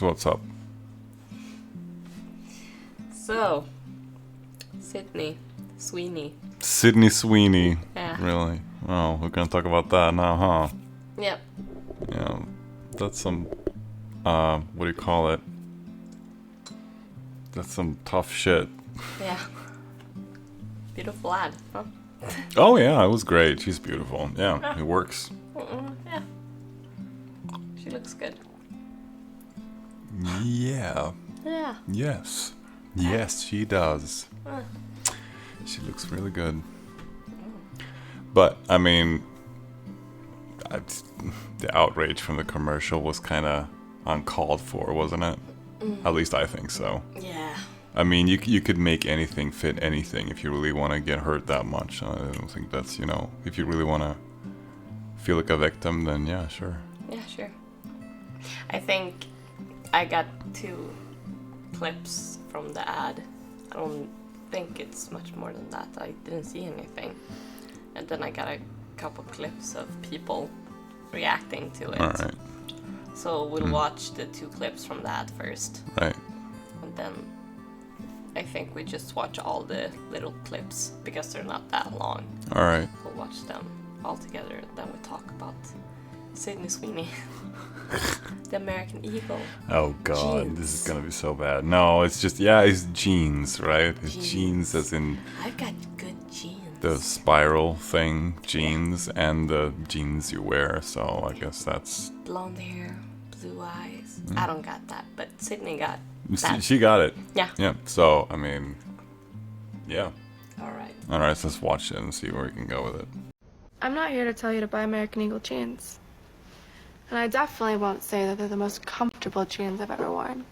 So what's up? So, Sydney Sweeney. Sydney Sweeney. Yeah. Really? Oh, we're gonna talk about that now, huh? Yep. Yeah. That's some, what do you call it? That's some tough shit. Yeah. Beautiful lad, huh? Oh yeah, it was great. She's beautiful. Yeah, it works. Yeah. She looks good. Yeah. Yeah. Yes. Yes, she does. Uh. She looks really good. But, I mean, the outrage from the commercial was kind of uncalled for, wasn't it? At least I think so. Yeah. I mean, you could make anything fit anything if you really want to get hurt that much. I don't think that's, if you really want to feel like a victim, then yeah, sure. Yeah, sure. I think I got 2 clips from the ad. I don't think it's much more than that. I didn't see anything. And then I got a couple clips of people reacting to it. Alright. So we'll watch the 2 clips from that first. Right. And then I think we just watch all the little clips because they're not that long. Alright. We'll watch them all together and then we talk about Sydney Sweeney. The American Eagle. Oh god, Jeans. this is gonna be so bad. No, it's just, it's jeans, right? It's Jeans. jeans as in I've got good jeans. the spiral thing, jeans, and the jeans you wear, so I guess that's... Blonde hair, blue eyes. I don't got that, but Sydney got that. She got it. Yeah. Yeah, so, I mean, yeah. Alright. Alright, so let's watch it and see where we can go with it. I'm not here to tell you to buy American Eagle jeans. And I definitely won't say that they're the most comfortable jeans I've ever worn.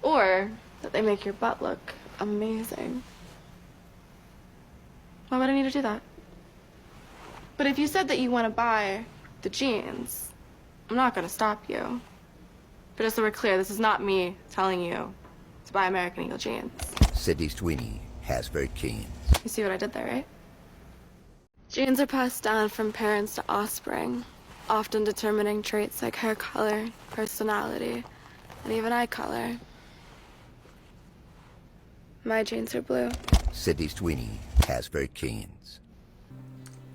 Or that they make your butt look amazing. Why would I need to do that? But if you said that you want to buy the jeans, I'm not going to stop you. But just so we're clear, this is not me telling you to buy American Eagle jeans. Sydney Sweeney has very keen. You see what I did there, right? Genes are passed down from parents to offspring, often determining traits like hair color, personality, and even eye color. My genes are blue. Sydney Sweeney has very keens.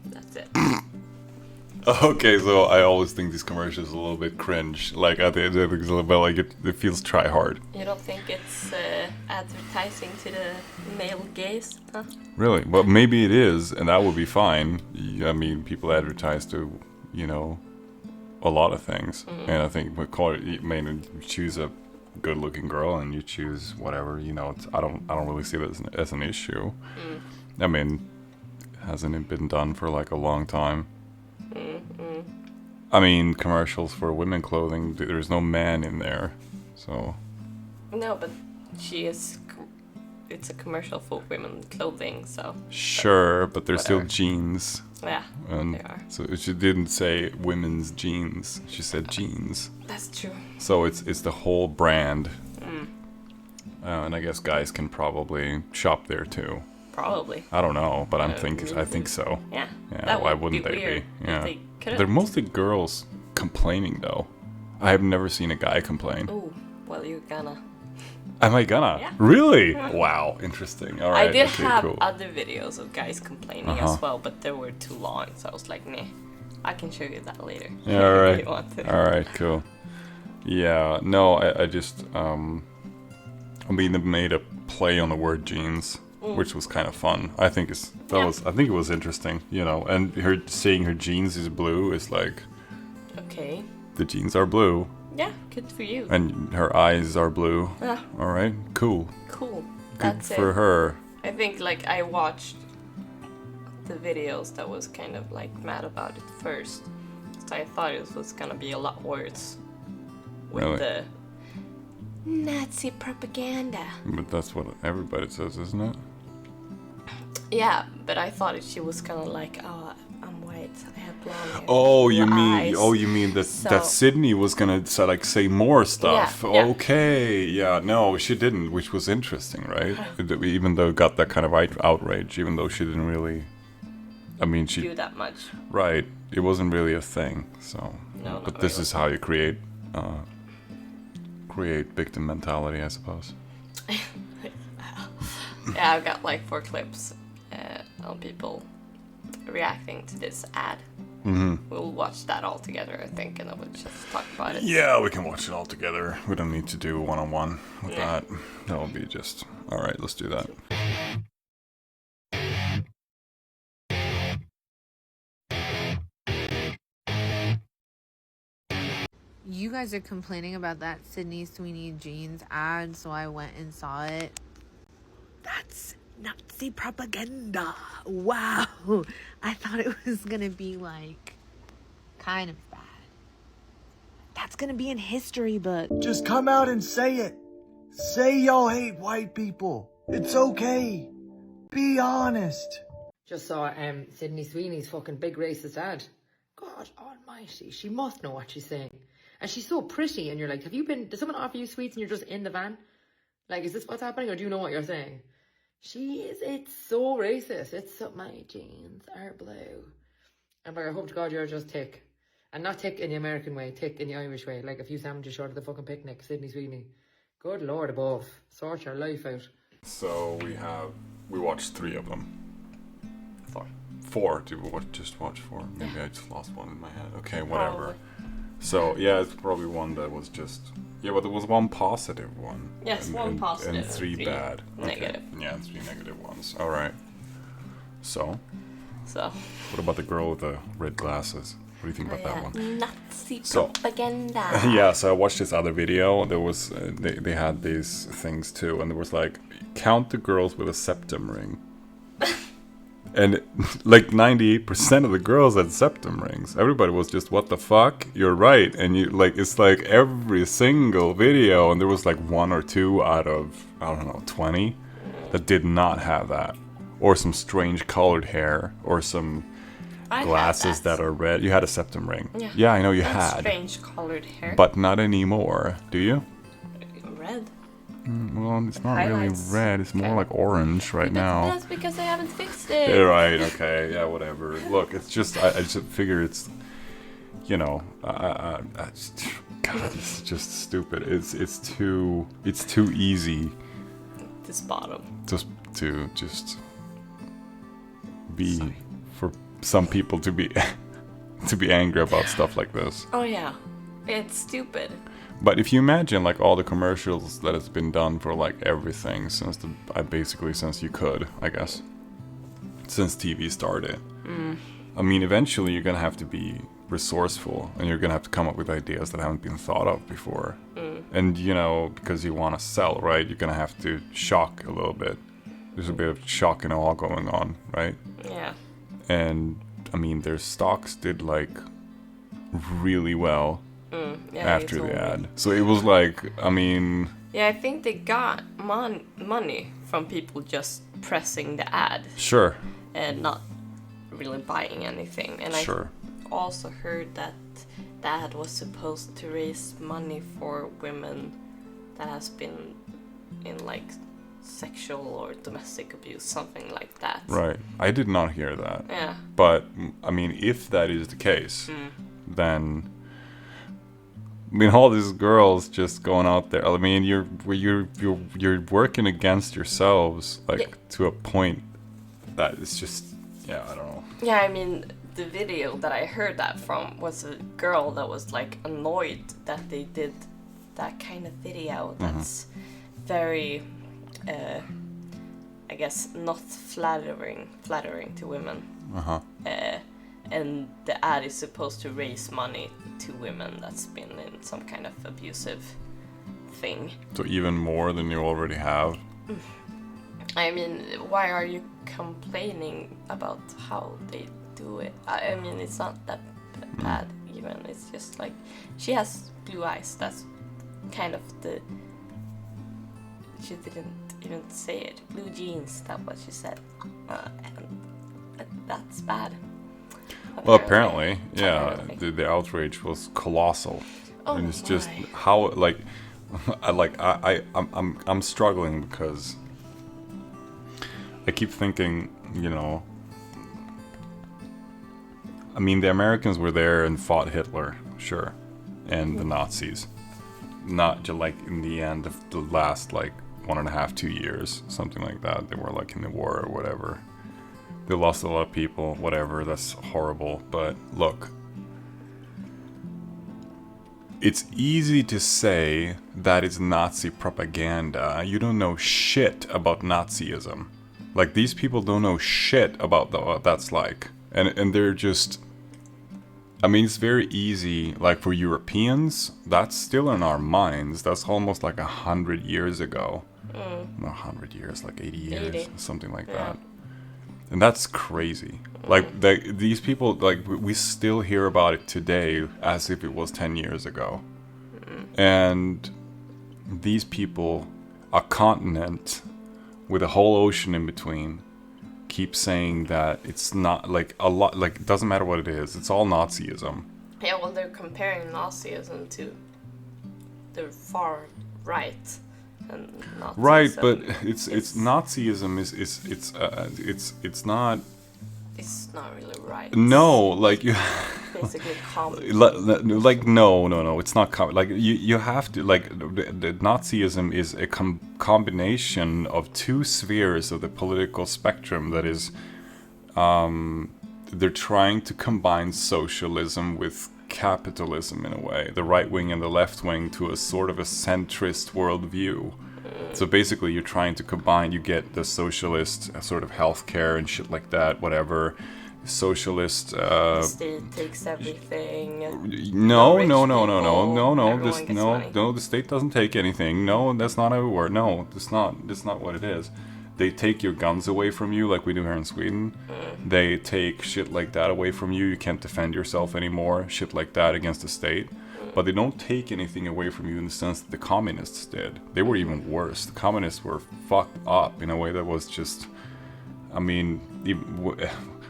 That's it. Okay, so I always think these commercials are a little bit cringe. Like, at the end, I think it's a little bit like it feels try hard. You don't think it's advertising to the male gaze, huh? Really? Well, maybe it is, and that would be fine. I mean, people advertise to, a lot of things. And I think we call it, you choose a good-looking girl and you choose whatever, I don't really see that as an issue. I mean, hasn't it been done for like a long time? I mean, commercials for women clothing, there's no man in there, so... No, but it's a commercial for women clothing, so... Sure, but they're still whatever. jeans. Yeah, And they are. so she didn't say women's jeans, she said jeans. That's true. So it's the whole brand. And I guess guys can probably shop there too. Probably. I don't know, but I think so. Yeah. Yeah, That why would wouldn't be they weird be? if Yeah. they couldn't. They're mostly girls complaining though. I have never seen a guy complain. Oh, well, you're gonna. Am I gonna? Yeah. Really? Wow, interesting. All right. I did okay, have cool. other videos of guys complaining as well, but they were too long, so I was like, nah, I can show you that later. Yeah, all if right. you want to. All right, cool. Yeah, no, I just I mean, they made a play on the word jeans, which was kind of fun. I think I think it was interesting, and her saying her jeans is blue is like, Okay. the jeans are blue Yeah, good for you. and her eyes are blue. Yeah, All right, cool. cool. Good That's for it. her. I think I watched the videos that was kind of mad about it first. So I thought it was gonna be a lot worse with Really? the Nazi propaganda. But that's what everybody says, isn't it? Yeah, but I thought she was kind of oh, I'm white, I have blonde hair. Oh, you blue mean eyes. that So- that Sydney was gonna say more stuff? Yeah. Okay, yeah, no, she didn't, which was interesting, right? Even though it got that kind of outrage, even though she didn't really. I mean, she do that much. right. It wasn't really a thing. So, No, but not this really. is how you create create victim mentality, I suppose. Yeah, I've got like 4 clips on people reacting to this ad. Mm-hmm. We'll watch that all together, I think, and then we'll just talk about it. Yeah, we can watch it all together. We don't need to do one-on-one with Yeah. that. That'll be just... Alright, let's do that. You guys are complaining about that Sydney Sweeney jeans ad, so I went and saw it. That's Nazi propaganda. Wow. I thought it was gonna be like kind of bad. That's gonna be in history book. Just come out and say it. Say y'all hate white people. It's okay. Be honest. Just saw Sydney Sweeney's fucking big racist ad. God almighty, she must know what she's saying. And she's so pretty, and you're like, did someone offer you sweets and you're just in the van? Like, is this what's happening, or do you know what you're saying? It's so racist. My jeans are blue. I'm like, I hope to God you're just thick. And not thick in the American way, thick in the Irish way. Like a few sandwiches short of the fucking picnic, Sydney Sweeney. Good Lord above. Sort your life out. So we watched 3 of them. 4. Did we just watch 4? Maybe I just lost one in my head. Okay, whatever. Probably. So yeah, it's probably one that was just but there was one positive one. Yes, one positive and 3 bad. Negative. Okay. Yeah, 3 negative ones. All right. So So. what about the girl with the red glasses? What do you think about that one? Nazi So- propaganda. Yeah, so I watched this other video. There was they had these things too, and there was like, count the girls with a septum ring. And like 98% of the girls had septum rings. Everybody was just, what the fuck? You're right. And you like, it's like every single video, and there was like 1 or 2 out of, I don't know, 20 that did not have that. Or some strange colored hair, or some I glasses had that are red. You had a septum ring. Yeah. Yeah, I know you That's had. strange colored hair. But not anymore, do you? Red. Well, it's not really Highlights. red. It's more Okay. like orange right But now. that's because I haven't fixed it. Yeah, right. Okay. Yeah. Whatever. Look, it's just I just figure it's, you know, I just, God, it's just stupid. It's too easy This bottom. to just be for some people to be to be angry about stuff like this. Oh yeah, it's stupid. But if you imagine like all the commercials that has been done for like everything since since you could, I guess, since TV started. I mean, eventually you're gonna have to be resourceful, and you're gonna have to come up with ideas that haven't been thought of before. And you know, because you want to sell, right? You're gonna have to shock a little bit. There's a bit of shock and awe going on, right? Yeah. And I mean, their stocks did like really well. Yeah, After you the told me. ad. So it was like, I mean... Yeah, I think they got money from people just pressing the ad Sure. and not really buying anything. And Sure. I also heard that the ad was supposed to raise money for women that has been in like sexual or domestic abuse, something like that. Right. I did not hear that. Yeah. But, I mean, if that is the case, then... I mean, all these girls just going out there. I mean, you're working against yourselves, like Yeah. to a point that it's just, yeah, I don't know. Yeah, I mean, the video that I heard that from was a girl that was like annoyed that they did that kind of video that's very, I guess, not flattering to women. And the ad is supposed to raise money to women that's been in some kind of abusive thing. So even more than you already have. I mean, why are you complaining about how they do it? I mean, it's not that bad even. It's just like, she has blue eyes. That's kind of the... She didn't even say it. Blue jeans, that's what she said. And that's bad. Well, apparently, yeah, Apparently. the outrage was colossal, Oh and it's just my. how like, I'm struggling because I keep thinking, you know, I mean, the Americans were there and fought Hitler, sure, and the Nazis, not just like in the end of the last like 1.5, 2 years, something like that. They were like in the war or whatever. They lost a lot of people, whatever. That's horrible. But look, it's easy to say that it's Nazi propaganda. You don't know shit about Nazism. Like, these people don't know shit about what that's like. And they're just... I mean, it's very easy, like for Europeans, that's still in our minds. That's almost like 100 years ago. Not 100 years, like 80 years, 80. something like Yeah. that. And that's crazy. Like, these people, like, we still hear about it today as if it was 10 years ago. And these people, a continent with a whole ocean in between, keep saying that it's not, like, a lot, like, it doesn't matter what it is, it's all Nazism. Yeah, well, they're comparing Nazism to the far right and Nazism. Right, but it's Nazism it's not. It's not really right. No, like you. Basically, Like no, it's not like you have to, like, the Nazism is a combination of two spheres of the political spectrum that is they're trying to combine socialism with capitalism in a way, the right wing and the left wing, to a sort of a centrist worldview. So basically you're trying to combine, you get the socialist sort of healthcare and shit like that, whatever. Socialist the state takes everything. No, rich people, this, everyone gets money. no, the state doesn't take anything. No, that's not how it works. No, that's not what it is. They take your guns away from you, like we do here in Sweden. They take shit like that away from you. You can't defend yourself anymore. Shit like that against the state. But they don't take anything away from you in the sense that the communists did. They were even worse. The communists were fucked up in a way that was just... I mean,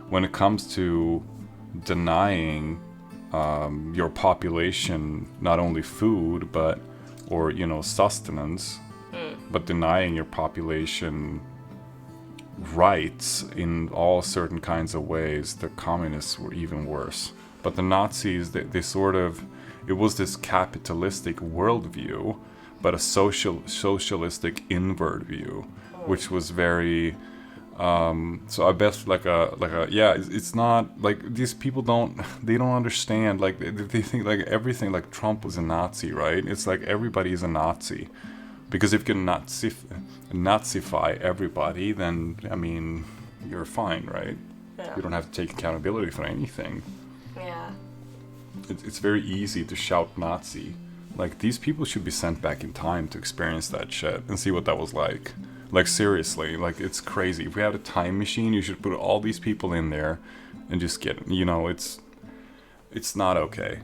when it comes to denying your population not only food, but, or, you know, sustenance, but denying your population rights in all certain kinds of ways, the communists were even worse. But the Nazis, they sort of... It was this capitalistic worldview, but a socialistic inward view, which was very... so I bet like a yeah, it's not like these people don't understand, like they think like everything, like Trump was a Nazi, right? It's like everybody is a Nazi, because if you can Nazify everybody, then I mean you're fine, right? Yeah. You don't have to take accountability for anything. Yeah. It's very easy to shout Nazi. Like, these people should be sent back in time to experience that shit and see what that was like. Like, seriously, like, it's crazy. If we had a time machine, you should put all these people in there and just get, you know, it's not okay.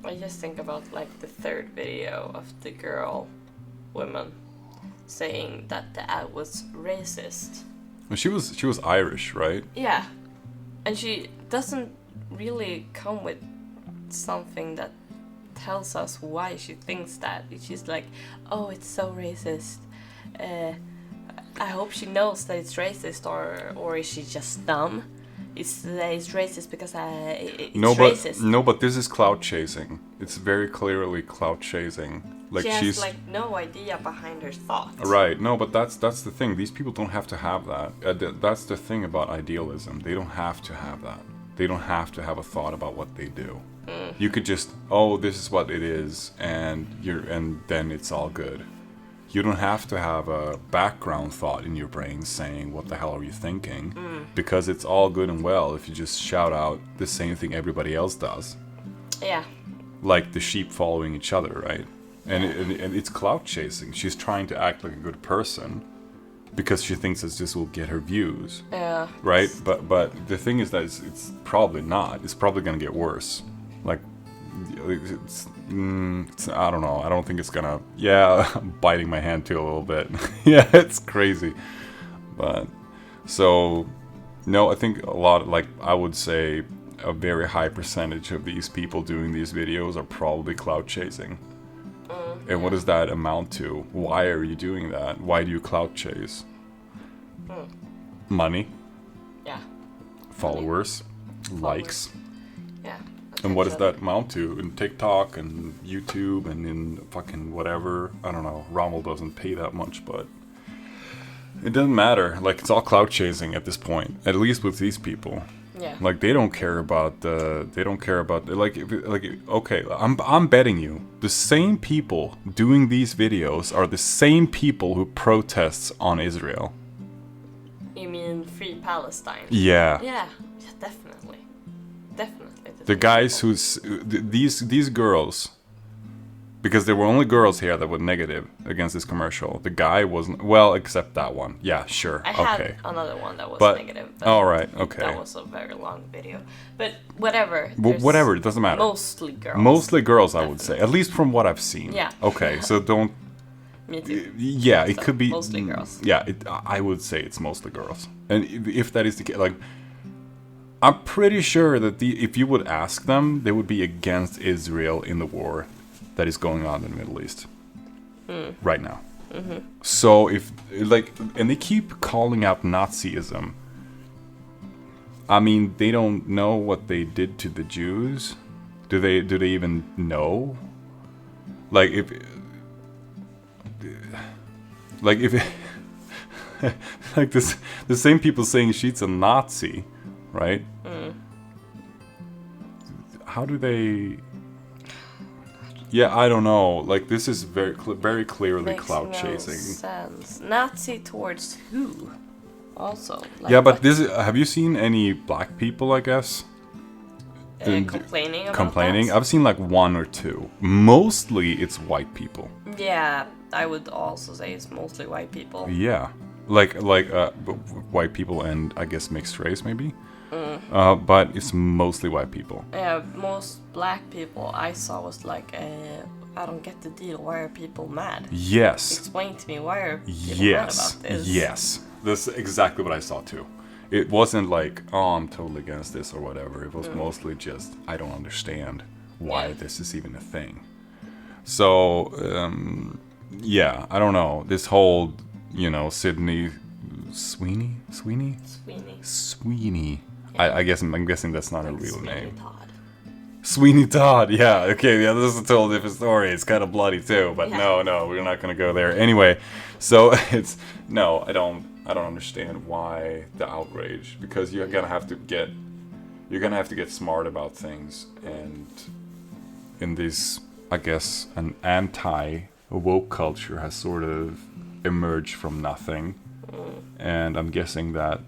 I just think about, like, the third video of the woman, saying that the ad was racist. Well, she was Irish, right? Yeah. And she doesn't really come with something that tells us why she thinks that. She's like, oh, it's so racist. I hope she knows that it's racist, or is she just dumb? It's racist because it's racist. No, but this is clout chasing. It's very clearly clout chasing. Like, she has she's like no idea behind her thoughts. Right. No, but that's the thing. These people don't have to have that. That's the thing about idealism. They don't have to have that. They don't have to have a thought about what they do. You could just, oh, this is what it is, and then it's all good. You don't have to have a background thought in your brain saying, what the hell are you thinking? Because it's all good and well if you just shout out the same thing everybody else does. Yeah. Like the sheep following each other, right? And it's clout chasing. She's trying to act like a good person because she thinks that this will get her views. Yeah. Right? But the thing is that it's probably not. It's probably going to get worse. Like, it's, I don't know. I don't think it's gonna... Yeah, I'm biting my hand too a little bit. Yeah, it's crazy. But, so, no, I think a lot, like, I would say a very high percentage of these people doing these videos are probably clout chasing. And what does that amount to? Why are you doing that? Why do you clout chase? Money? Yeah. Followers? Likes? Yeah. And what does that amount to? In TikTok and YouTube and in fucking whatever. I don't know. Rommel doesn't pay that much, but it doesn't matter. Like, it's all clout chasing at this point. At least with these people. Yeah. Like, they don't care about okay, I'm betting you the same people doing these videos are the same people who protests on Israel. You mean Free Palestine? Yeah. Yeah, definitely. Definitely. The guys these girls, because there were only girls here that were negative against this commercial. The guy wasn't, well, except that one. Yeah, sure. I had another one that was negative. But all right, okay. That was a very long video. But whatever. Whatever, it doesn't matter. Mostly girls. Mostly girls, I would say. At least from what I've seen. Yeah. Okay, so don't... Me too. Yeah, it So, could be... mostly girls. Yeah, I would say it's mostly girls. And if that is the case, like... I'm pretty sure that if you would ask them, they would be against Israel in the war that is going on in the Middle East right now. Mm-hmm. So if and they keep calling out Nazism. I mean, they don't know what they did to the Jews. Do they even know? Like if like this, the same people saying she's a Nazi, right? How do they? Yeah, I don't know. Like, this is very clearly Makes clout no chasing. sense. Nazi towards who? Also. Like, Yeah, but what? this have you seen any black people? I guess Complaining about complaining. that? I've seen like one or two. Mostly, it's white people. Yeah, I would also say it's mostly white people. Yeah, like white people and I guess mixed race maybe. But it's mostly white people. Yeah, most black people I saw was like, I don't get the deal. Why are people mad? Yes. Explain to me, why are people Yes. mad about this? Yes. That's exactly what I saw too. It wasn't like, oh, I'm totally against this or whatever. It was mostly just, I don't understand why this is even a thing. So, yeah, I don't know. This whole, Sydney Sweeney. I guess I'm guessing that's not a real Sweeney name. Todd. Sweeney Todd, yeah, okay, yeah, this is a totally different story. It's kind of bloody too, but Yeah. no, we're not gonna go there. Anyway, so I don't understand why the outrage, because you're gonna have to get smart about things, and in this, I guess, an anti-woke culture has sort of emerged from nothing, and I'm guessing that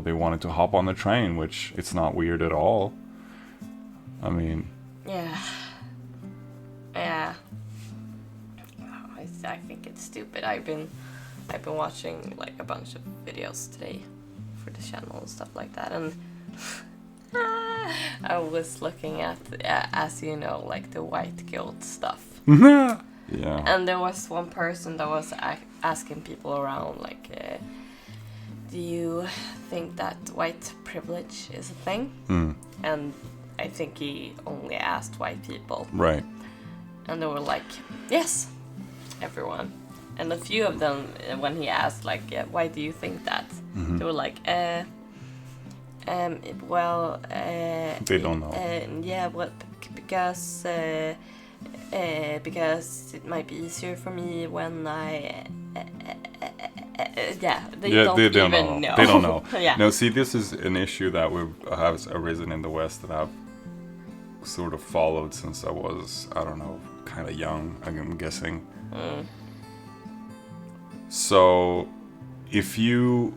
they wanted to hop on the train, which it's not weird at all. I mean... Yeah. I think it's stupid. I've been watching like a bunch of videos today for the channel and stuff like that, and I was looking at, as you know, like the white guilt stuff. Yeah. And there was one person that was asking people around, like, do you think that white privilege is a thing? And I think he only asked white people. Right. And they were like, yes, everyone. And a few of them, when he asked, like, why do you think that? They were like, well... they don't know. Yeah, well, because it might be easier for me when I... They don't even know. They don't know. Yeah. No, see, this is an issue that has arisen in the West that I've sort of followed since I was, I don't know, kind of young, I'm guessing. So, if you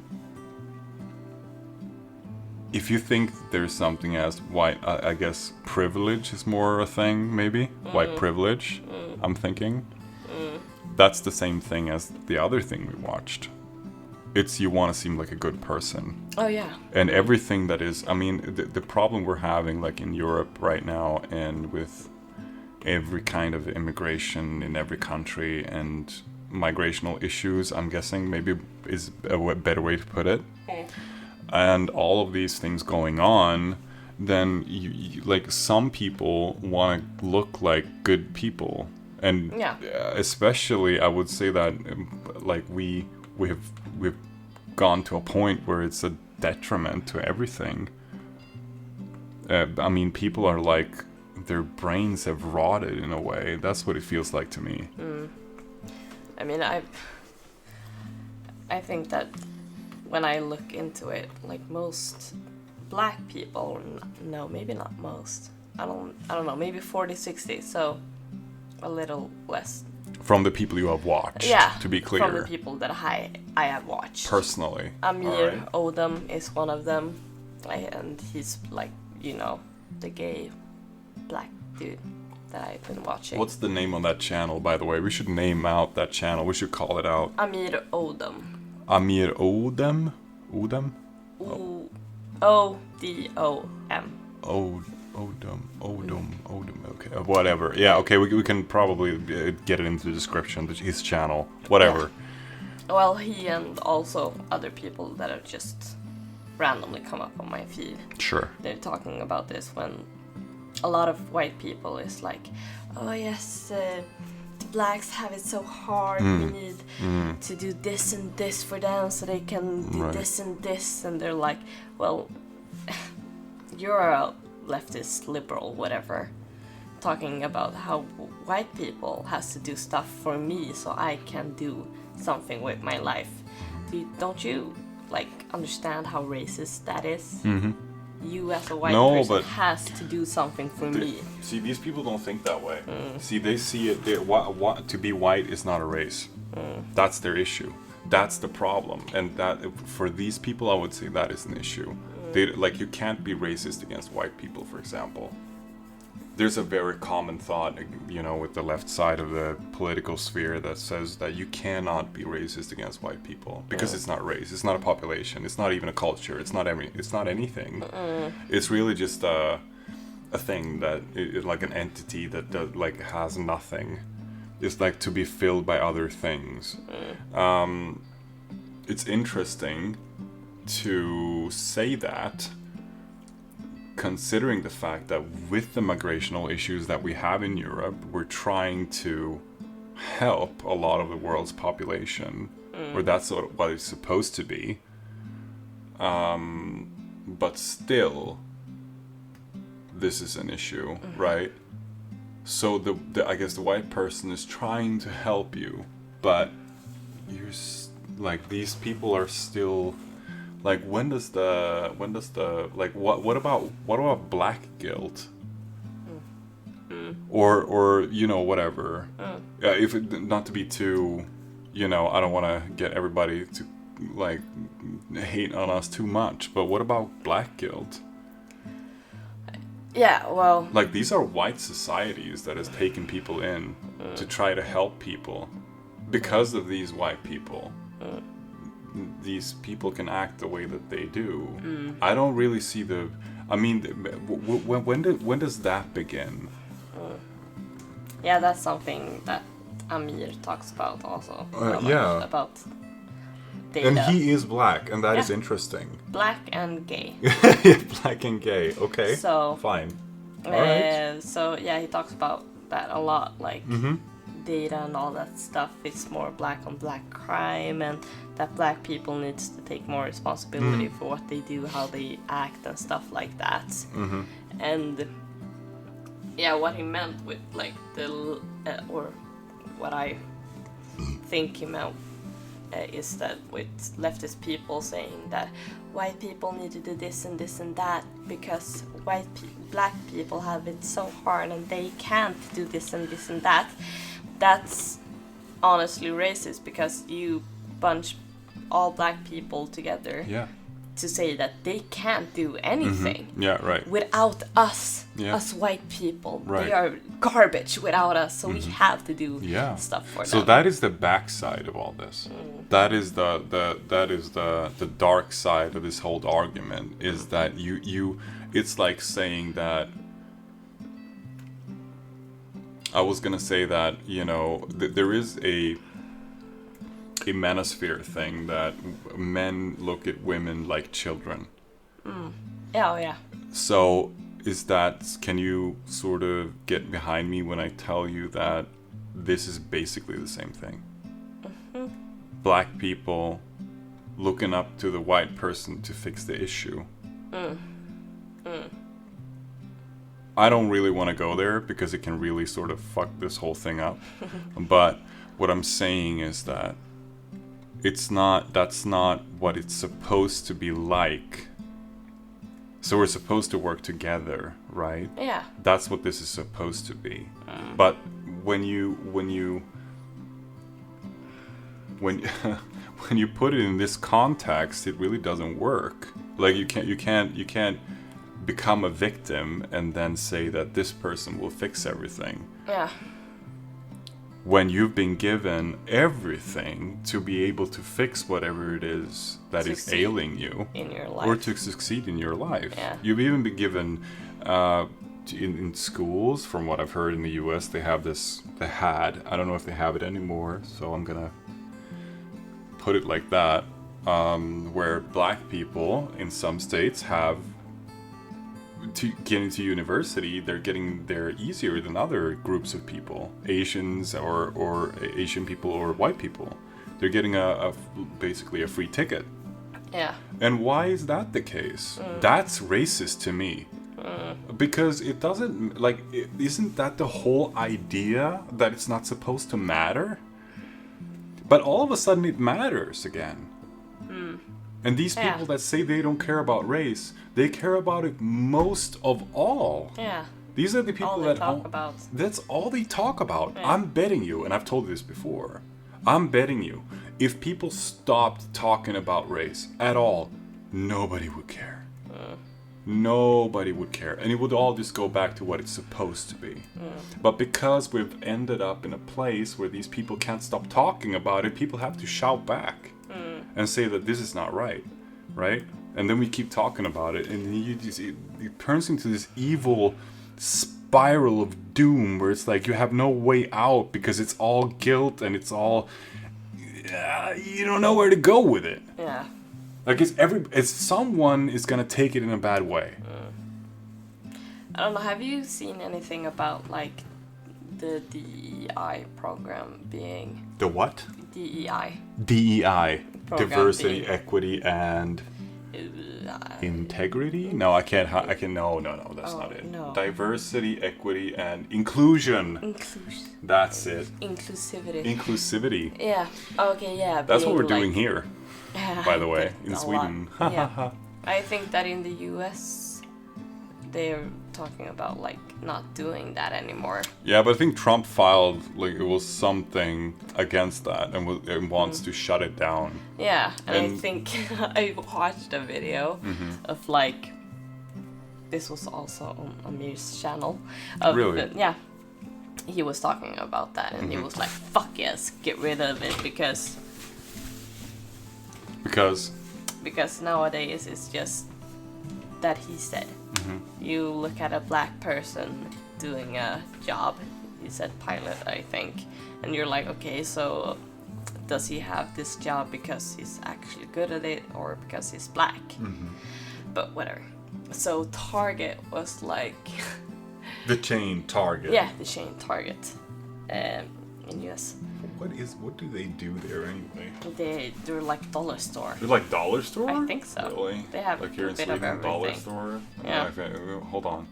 think there's something as white, I guess privilege is more a thing, maybe? White privilege, I'm thinking. That's the same thing as the other thing we watched. It's you want to seem like a good person. Oh, yeah. And everything that is, I mean, the problem we're having, like in Europe right now, and with every kind of immigration in every country and migrational issues, I'm guessing maybe is a better way to put it. And all of these things going on, then you like some people want to look like good people. And especially, I would say that like we've gone to a point where it's a detriment to everything. I mean, people are like, their brains have rotted in a way. That's what it feels like to me. I mean, I think that when I look into it, like most black people, no, maybe not most. I don't know, maybe 40, 60, so a little less. From the people you have watched, to be clear. From the people that I have watched. Personally. Amir Odom is one of them, and he's like, the gay black dude that I've been watching. What's the name on that channel, by the way? We should name out that channel. We should call it out. Amir Odom. Amir Odom? Odom? O-D-O-M. Odom. Okay, whatever. Yeah, okay, we can probably get it into the description, his channel. Whatever. Yeah. Well, he and also other people that have just randomly come up on my feed. Sure. They're talking about this when a lot of white people is like, oh yes, the blacks have it so hard, we need to do this and this for them so they can do this and this, and they're like, well, you're a leftist, liberal, whatever, talking about how white people has to do stuff for me so I can do something with my life. Don't you like understand how racist that is? You as a white person has to do something for me. See, these people don't think that way. See, they see it. To be white is not a race. That's their issue. That's the problem. And that for these people, I would say that is an issue. Like, you can't be racist against white people, for example. There's a very common thought, with the left side of the political sphere that says that you cannot be racist against white people because it's not race, it's not a population, it's not even a culture, it's not anything. It's really just a thing that like an entity that like has nothing. It's like to be filled by other things. It's interesting to say that, considering the fact that with the migrational issues that we have in Europe, we're trying to help a lot of the world's population, or that's sort of what it's supposed to be. But still, this is an issue, right? So I guess the white person is trying to help you, but you're like, these people are still. Like, when does the like what about black guilt? Or whatever. If not to be too, I don't want to get everybody to like hate on us too much. But what about black guilt? Yeah, well, like, these are white societies that has taken people in to try to help people because of these white people. These people can act the way that they do. I don't really see when does that begin? Yeah, that's something that Amir talks about also. About data. And he is black, and that is interesting. Black and gay. Black and gay, okay. So fine. All right. So yeah, he talks about that a lot, like data and all that stuff. It's more black on black crime, and that black people needs to take more responsibility for what they do, how they act and stuff like that. And yeah, what he meant with like or what I think he meant is that with leftist people saying that white people need to do this and this and that because black people have it so hard and they can't do this and this and that. That's honestly racist, because you bunch all black people together to say that they can't do anything without us, us white people. They are garbage without us, so we have to do stuff for them. So that is the backside of all this. That is the dark side of this whole argument, is that you it's like saying that, I was gonna say that, there is a manosphere thing that men look at women like children. Yeah. So can you sort of get behind me when I tell you that this is basically the same thing? Black people looking up to the white person to fix the issue. I don't really want to go there because it can really sort of fuck this whole thing up. But what I'm saying is that that's not what it's supposed to be like. So we're supposed to work together, right? Yeah. That's what this is supposed to be. But when you when you put it in this context, it really doesn't work. Like you can't become a victim and then say that this person will fix everything. Yeah. When you've been given everything to be able to fix whatever it is that is ailing you in your life, or to succeed in your life. Yeah. You've even been given in schools, from what I've heard in the US, they have this, they had, I don't know if they have it anymore, so I'm gonna put it like that, where black people in some states have, to get into university, they're getting there easier than other groups of people, Asians or Asian people or white people. They're getting basically a free ticket. Yeah. And why is that the case? That's racist to me. Because it doesn't, like, isn't that the whole idea that it's not supposed to matter? But all of a sudden it matters again. And these people that say they don't care about race, they care about it most of all. Yeah. These are the people All they talk about. That's all they talk about. Yeah. I'm betting you, and I've told you this before, I'm betting you, if people stopped talking about race at all, nobody would care. Nobody would care. And it would all just go back to what it's supposed to be. But because we've ended up in a place where these people can't stop talking about it, people have to shout back and say that this is not right, right? And then we keep talking about it, and it turns into this evil spiral of doom where it's like you have no way out because it's all guilt and it's all, you don't know where to go with it. Yeah. Like it's someone is gonna take it in a bad way. I don't know. Have you seen anything about like the DEI program being The what? DEI? DEI, Program diversity, being- equity, and integrity. No, I can't. No, that's not it. no. Diversity, equity, and inclusion. Inclusion. That's it. Inclusivity. Inclusivity. Yeah. Okay. Yeah. That's what being, we're doing like- here, by the way, in a Sweden. lot. Yeah. I think that in the US, they're talking about like not doing that anymore. Yeah, but I think Trump filed like it was something against that and wants to shut it down. Yeah, and I And- think I watched a video of like, this was also on a news channel. Of Really? Yeah. He was talking about that and he was like, fuck yes, get rid of it because nowadays it's just that he said. You look at a black person doing a job, he said pilot, I think, and you're like, okay, so does he have this job because he's actually good at it or because he's black? But whatever. So Target was like The chain Target. yeah, the chain Target in US. What do they do there anyway? They're like dollar store. They're like dollar store? I think so. Really? They have like here a in bit of Sweden, dollar everything. store. Yeah. Hold on.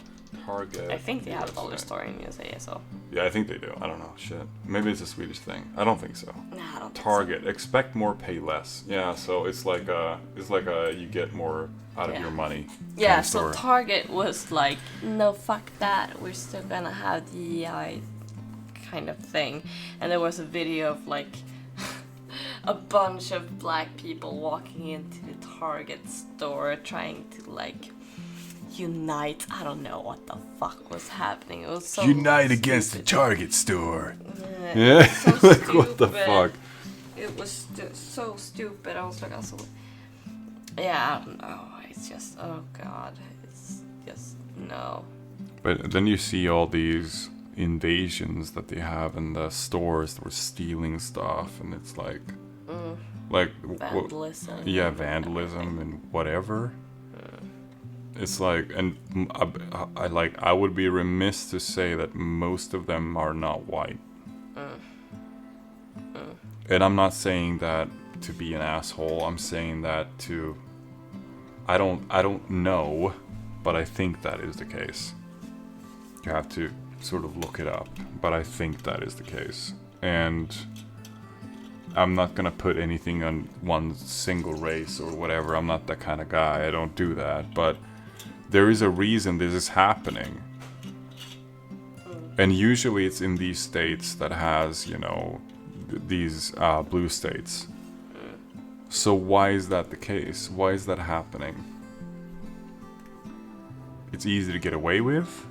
Target. I think they have a USA. dollar store in USA, so. Yeah, I think they do. I don't know. Shit. Maybe it's a Swedish thing. I don't think so. Nah, I don't think so. Target. Expect more, pay less. Yeah, so it's like you get more out of Yeah. your money. Yeah, kind of so store. Target was like, no, fuck that. We're still gonna have the EI kind of thing. And there was a video of like a bunch of black people walking into the Target store trying to like unite. I don't know what the fuck was happening. It was so Unite against the stupid. Target store. Yeah, Yeah. so Like, what the stupid. fuck? It was so stupid. I was like, also, yeah, I don't know. It's just, oh god, it's just no. But then you see all these invasions that they have in the stores that were stealing stuff, and it's like, Vandalism. yeah, vandalism and whatever. It's like, and I would be remiss to say that most of them are not white. And I'm not saying that to be an asshole. I'm saying that to, I don't know, but I think that is the case. You have to sort of look it up, but I think that is the case. And I'm not gonna put anything on one single race or whatever. I'm not that kind of guy. I don't do that. But there is a reason this is happening. And usually it's in these states that has, you know, these blue states. So why is that the case? Why is that happening? It's easy to get away with.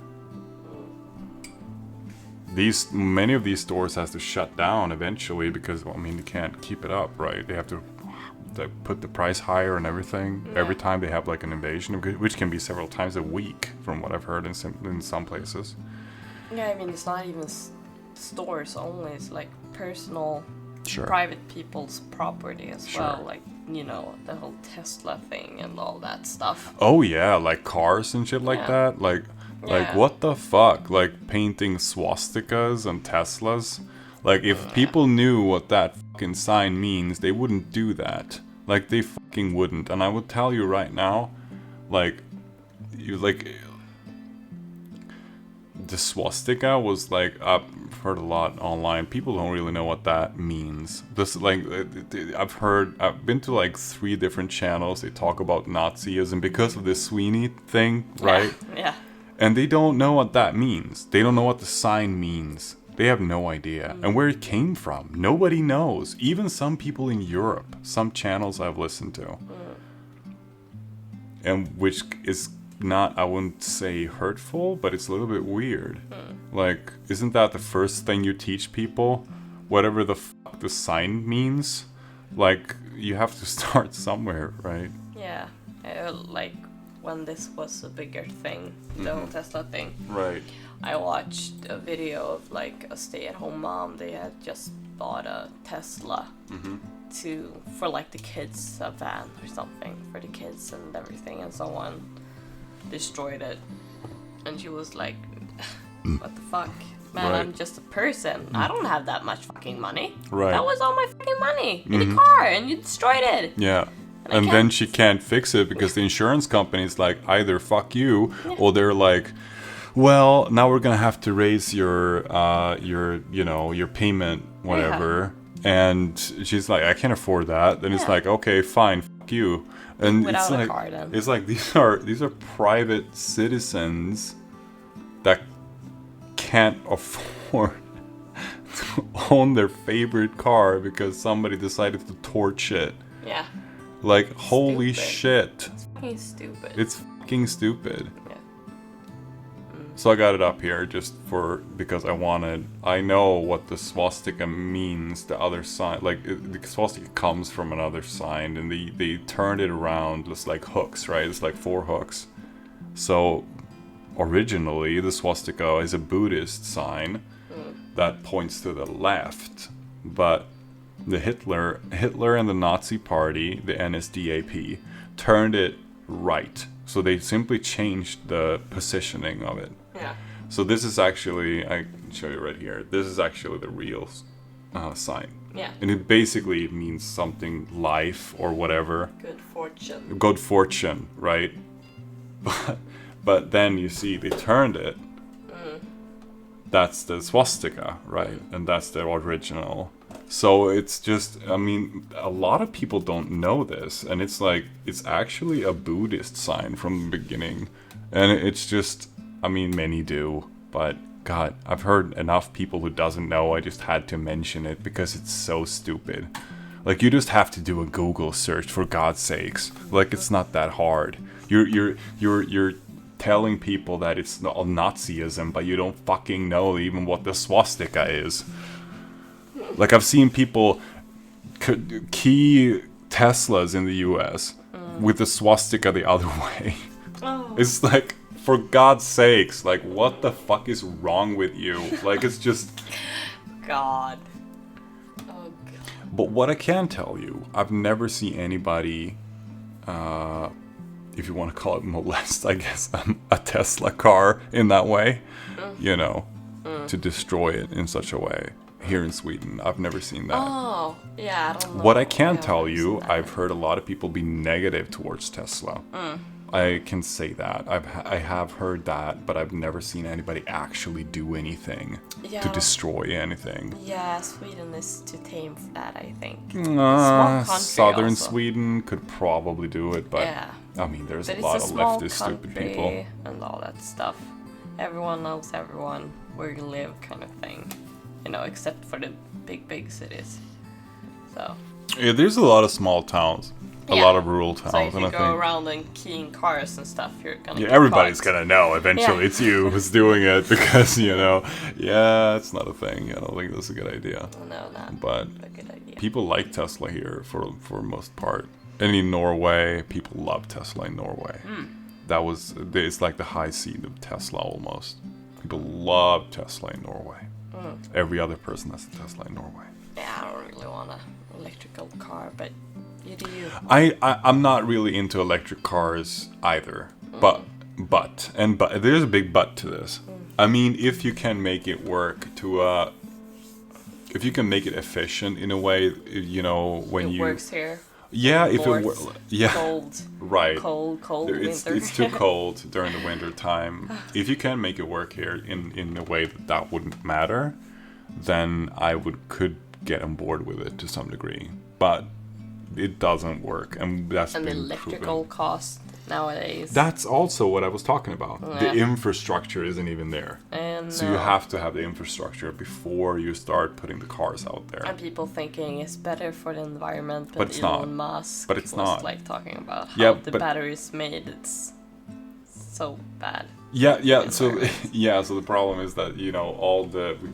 Many of these stores has to shut down eventually because, well, I mean, you can't keep it up, right? They have to put the price higher and everything every time they have like an invasion, which can be several times a week, from what I've heard in some places. Yeah, I mean, it's not even stores only. It's like personal, Sure. private people's property as Sure. well. Like, you know, the whole Tesla thing and all that stuff. Oh yeah, like cars and shit like Yeah. that. Like Yeah. what the fuck? Like painting swastikas on Teslas. Like if people knew what that fucking sign means, they wouldn't do that. Like they fucking wouldn't. And I will tell you right now, like the swastika was like, I've heard a lot online. People don't really know what that means. This like I've been to like 3 different channels. They talk about Nazism because of this Sweeney thing, right? Yeah. And they don't know what that means. They don't know what the sign means. They have no idea. And where it came from. Nobody knows. Even some people in Europe. Some channels I've listened to. And which is not, I wouldn't say hurtful, but it's a little bit weird. Like, isn't that the first thing you teach people? Whatever the fuck the sign means? Like, you have to start somewhere, right? Yeah. Like when this was a bigger thing, the whole Tesla thing. Right. I watched a video of like a stay-at-home mom. They had just bought a Tesla for like the kids, a van or something for the kids and everything, and someone destroyed it. And she was like, what the fuck? Man, Right. I'm just a person. I don't have that much fucking money. Right. That was all my fucking money in the car, and you destroyed it. Yeah. I And then can't- she can't fix it because the insurance company's like, either fuck you, or they're like, well, now we're gonna have to raise your payment, whatever. And she's like, I can't afford that. Then it's like, okay, fine, fuck you. And Without it's a like, car, then. it's like these are private citizens that can't afford to own their favorite car because somebody decided to torch it. Yeah. Like, holy Stupid. shit. Fucking stupid. It's fucking stupid. Yeah. So I got it up here just because I know what the swastika means, the other sign. Like, the swastika comes from another sign, and they turned it around just like hooks, right? It's like 4 hooks. So, originally, the swastika is a Buddhist sign that points to the left. But the Hitler and the Nazi party, the NSDAP, turned it right. So they simply changed the positioning of it. Yeah. So this is actually, I can show you right here. This is actually the real sign. Yeah. And it basically means something life or whatever. Good fortune. Good fortune, right? But then you see they turned it. That's the swastika, right? And that's the original. So it's just, I mean, a lot of people don't know this. And it's like, it's actually a Buddhist sign from the beginning. And it's just, I mean, many do. But God, I've heard enough people who doesn't know. I just had to mention it because it's so stupid. Like, you just have to do a Google search, for God's sakes. Like, it's not that hard. You're telling people that it's Nazism, but you don't fucking know even what the swastika is. Like, I've seen people key Teslas in the US with the swastika the other way. Oh. It's like, for God's sakes, like, what the fuck is wrong with you? Like, it's just... God. Oh, God. But what I can tell you, I've never seen anybody, if you want to call it molest, I guess, a Tesla car in that way, you know, to destroy it in such a way. Here in Sweden, I've never seen that. Oh, yeah, I don't know. What I can Yeah, tell I've you, seen that. I've heard a lot of people be negative towards Tesla. I can say that. I have heard that, but I've never seen anybody actually do anything to destroy anything. Yeah, Sweden is too tame for that, I think. Small country Southern also. Sweden could probably do it, but Yeah. I mean, there's But a lot it's of a small leftist stupid country people. and all that stuff. Everyone knows everyone, where you live kind of thing. You know, except for the big cities. So. Yeah, there's a lot of small towns. A lot of rural towns, So if you and I go think around and keying cars and stuff, you're gonna get everybody's caught. gonna know eventually it's you who's doing it because it's not a thing. I don't think that's a good idea. No, not But a good idea. people like Tesla here for most part. And in Norway, people love Tesla in Norway. It's like the high seat of Tesla almost. People love Tesla in Norway. Every other person has a Tesla in Norway. Yeah, I don't really want an electrical car, but you do you. I'm not really into electric cars either. But there's a big but to this. I mean, if you can make it work if you can make it efficient in a way, when It you works here. Yeah, if it North, were cold, right. cold It's winter. too cold during the winter time. If you can make it work here in a way that wouldn't matter, then I could get on board with it to some degree. But it doesn't work, and that's And the been electrical proven. cost nowadays. That's also what I was talking about. The Yeah. infrastructure isn't even there. And So you have to have the infrastructure before you start putting the cars out there. and people thinking it's better for the environment, But but it's Elon not. Musk But it's was not. like talking about how Yeah, the but- battery is made. It's so bad. Yeah. So environment. So the problem is that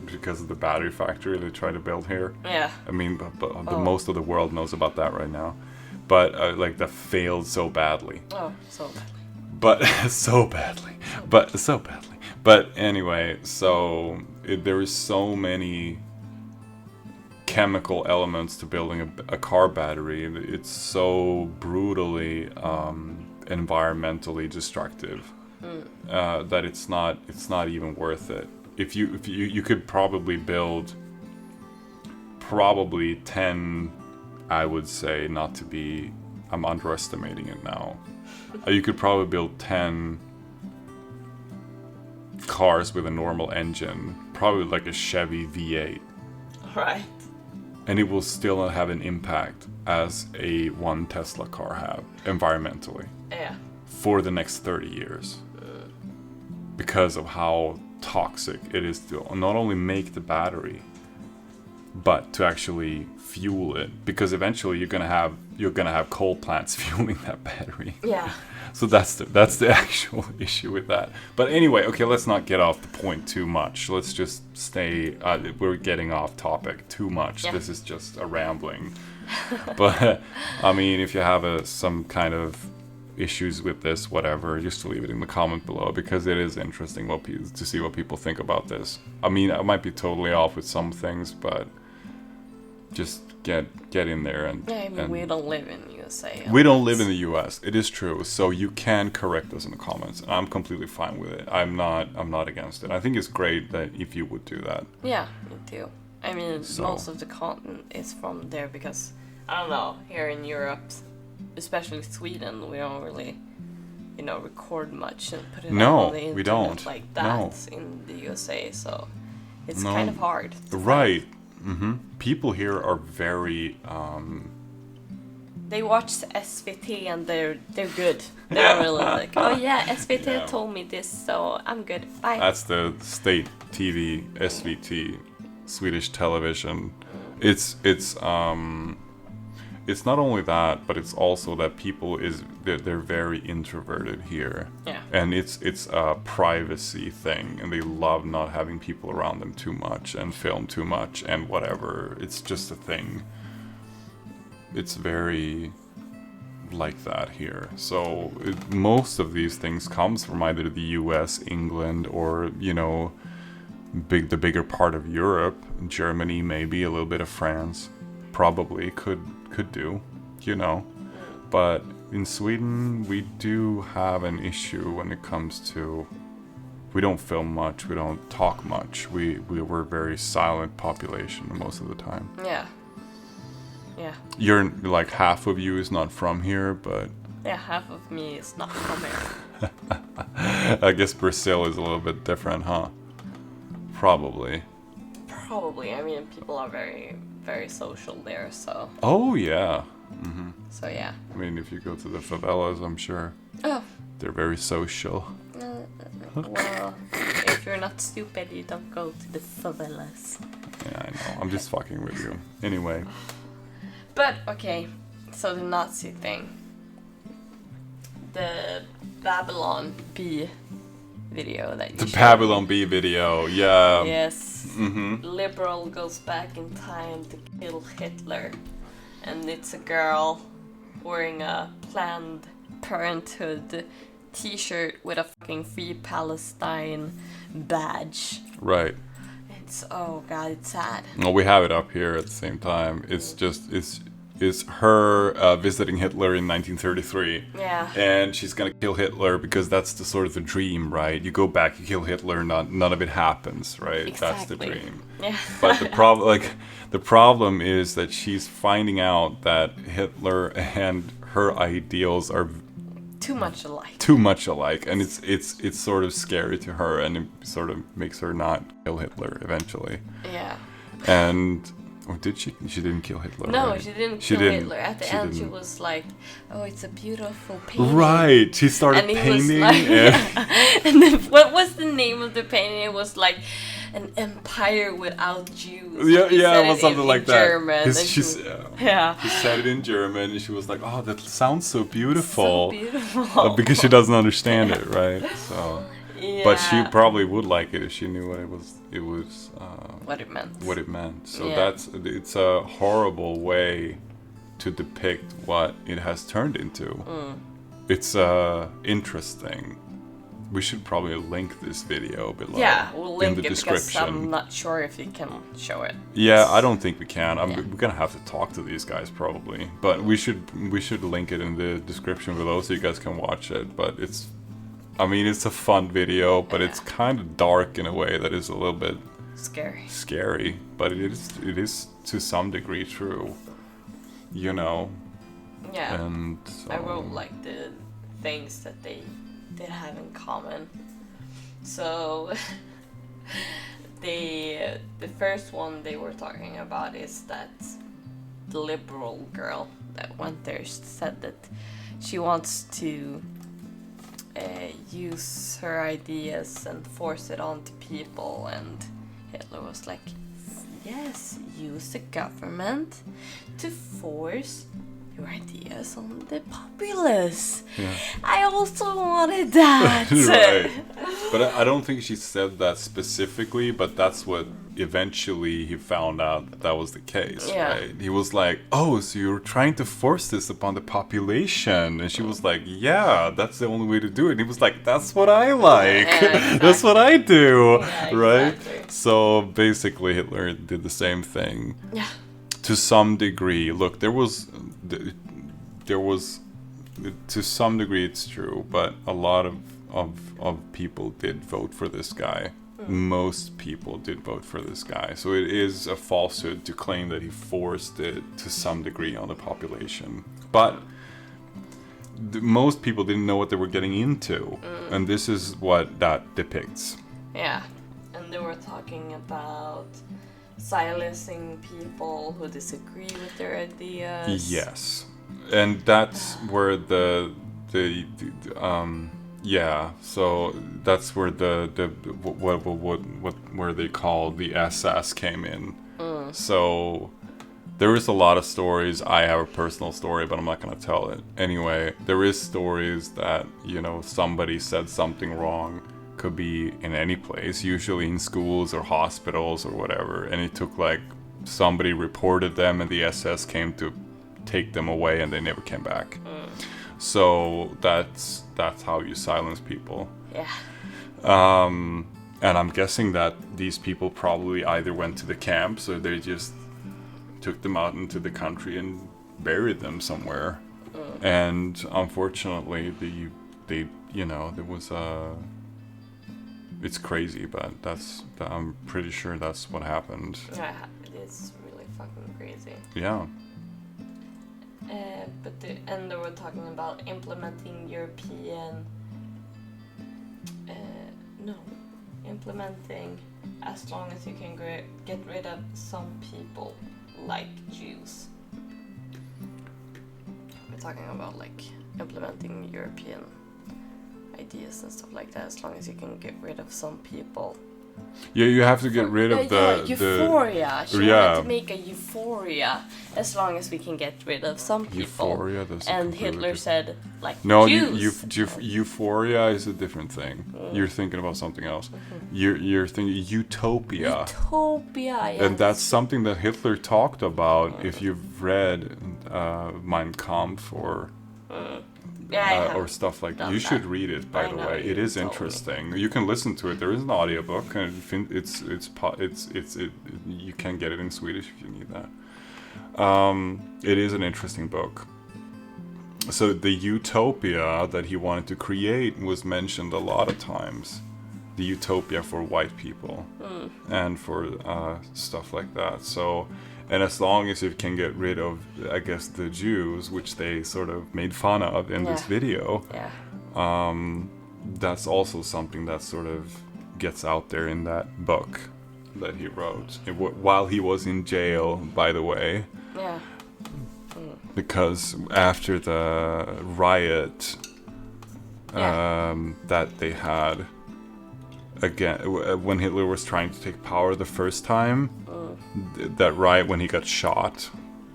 because of the battery factory they try to build here. Yeah. I mean, but most of the world knows about that right now. But that failed so badly. Oh, so bad. But so badly. But anyway, so there is so many chemical elements to building a car battery. It's so brutally environmentally destructive that it's not even worth it. If you could probably build 10, I would say, not to be, I'm underestimating it now. You could probably build 10 cars with a normal engine, probably like a Chevy V8, Right. and it will still not have an impact as a one Tesla car have environmentally Yeah. for the next 30 years because of how toxic it is to not only make the battery but to actually fuel it, because eventually you're gonna have coal plants fueling that battery. Yeah. So that's the actual issue with that. But anyway, okay, let's not get off the point too much. Let's just stay. We're getting off topic too much. Yeah. This is just a rambling. But I mean, if you have some kind of issues with this, whatever, just leave it in the comment below, because it is interesting to see what people think about this. I mean, I might be totally off with some things, but just get in there and. Yeah, I mean, and we don't live in USA. we don't live in the U.S. It is true, so you can correct us in the comments, and I'm completely fine with it. I'm not against it. I think it's great that if you would do that. Yeah, me too. I mean, So- most of the content is from there because, I don't know, here in Europe, especially Sweden, we don't really, record much and put it No, out on the internet we don't. like that No. in the USA, so it's No. kind of hard. to Right. find. People here are very. They watch SVT and they're good. They're really like, oh yeah, SVT Yeah. told me this, so I'm good. Bye. That's the state TV, SVT, Swedish television. It's not only that, but it's also that they're very introverted here. Yeah. And it's a privacy thing, and they love not having people around them too much and film too much and whatever. It's just a thing. It's very like that here. So most of these things comes from either the US, England, or the bigger part of Europe, Germany, maybe a little bit of France, probably could do, But in Sweden, we do have an issue when it comes to, we don't film much, we don't talk much. We're a very silent population most of the time. Yeah. Yeah. You're like half of you is not from here, but Yeah, half of me is not from here. I guess Brazil is a little bit different, huh? Probably. Probably. I mean, people are very, very social there, so. Oh, yeah. So, yeah. I mean, if you go to the favelas, I'm sure Oh. they're very social. Well, if you're not stupid, you don't go to the favelas. Yeah, I know. I'm just fucking with you. Anyway. But, okay. So, the Nazi thing. The Babylon Bee video that you The showed Babylon me. Bee video, yeah. Yes. Mm-hmm. Liberal goes back in time to kill Hitler. And it's a girl wearing a Planned Parenthood t-shirt with a fucking Free Palestine badge. Right. It's, oh god, it's sad. Well, we have it up here at the same time. It's just, it's her visiting Hitler in 1933. Yeah. And she's gonna kill Hitler because that's the sort of the dream, right? You go back, you kill Hitler, none of it happens, right? That's the Exactly. dream. Yeah. But the problem is that she's finding out that Hitler and her ideals are Too much alike. too much alike, and it's sort of scary to her, and it sort of makes her not kill Hitler eventually. Yeah. And or did she? She didn't kill Hitler. No, right? she didn't She kill didn't. Hitler. At the She end, she didn't. was like, "Oh, it's a beautiful painting." Right. She started And he painting. was like, and and then, what was the name of the painting? It was like an empire without Jews. yeah, He yeah, said it was in something like that. German. His- and she's, she- yeah. She said it in German, and she was like, "Oh, that sounds so beautiful," So beautiful. because she doesn't understand it, right? So, Yeah. but she probably would like it if she knew what it was. what it meant. What it meant. So Yeah. it's a horrible way to depict what it has turned into. It's interesting. We should probably link this video below. Yeah, we'll link in the it because I'm description. not sure if you can show it. Yeah, I don't think we can. Yeah. We're gonna have to talk to these guys probably, but we should link it in the description below so you guys can watch it. But it's a fun video, but it's kind of dark in a way that is a little bit scary. But it is to some degree true, you know. Yeah. And I wrote like the things that they did have in common. So the first one they were talking about is that the liberal girl that went there said that she wants to use her ideas and force it onto people, and Hitler was like, yes, use the government to force your ideas on the populace. Yeah. I also wanted that. Right. But I don't think she said that specifically, but that's what eventually he found out that was the case, Yeah. right? He was like, oh, so you're trying to force this upon the population. And she was like, yeah, that's the only way to do it. And he was like, that's what I like. Yeah, That's what I do, Yeah, right? exactly. So basically Hitler did the same thing. Yeah. To some degree. Look, there was to some degree it's true, but a lot of people did vote for this guy. Most people did vote for this guy. So it is a falsehood to claim that he forced it to some degree on the population. But most people didn't know what they were getting into. And this is what that depicts. Yeah. And they were talking about silencing people who disagree with their ideas. Yes. And that's where yeah, so that's where what where they call the SS came in. So there is a lot of stories. I have a personal story, but I'm not going to tell it. Anyway, there is stories that, you know, somebody said something wrong. Could be in any place, usually in schools or hospitals or whatever. And it took like somebody reported them and the SS came to take them away and they never came back. So that's how you silence people. Yeah. And I'm guessing that these people probably either went to the camps or they just took them out into the country and buried them somewhere. And unfortunately, they you know, there was it's crazy, but I'm pretty sure that's what happened. Yeah, it is really fucking crazy. Yeah. And they were talking about implementing European. No, implementing as long as you can get rid of some people, like Jews. We're talking about like implementing European ideas and stuff like that, as long as you can get rid of some people. Yeah, you have to get rid of euphoria. She yeah. wanted to make a euphoria as long as we can get rid of some people. Euphoria, that's and Hitler said, like, no, Jews. euphoria is a different thing. You're thinking about something else. You're thinking utopia. Utopia, yes. And that's something that Hitler talked about. If you've read Mein Kampf or stuff like that. You should read it, by the way. It is interesting. You can listen to it. There is an audiobook, and you can get it in Swedish if you need that. It is an interesting book. So the utopia that he wanted to create was mentioned a lot of times. The utopia for white people and for stuff like that. So, and as long as you can get rid of, I guess, the Jews, which they sort of made fun of in this video, that's also something that sort of gets out there in that book that he wrote while he was in jail, by the way. Yeah. Because after the riot that they had again when Hitler was trying to take power the first time, that riot when he got shot,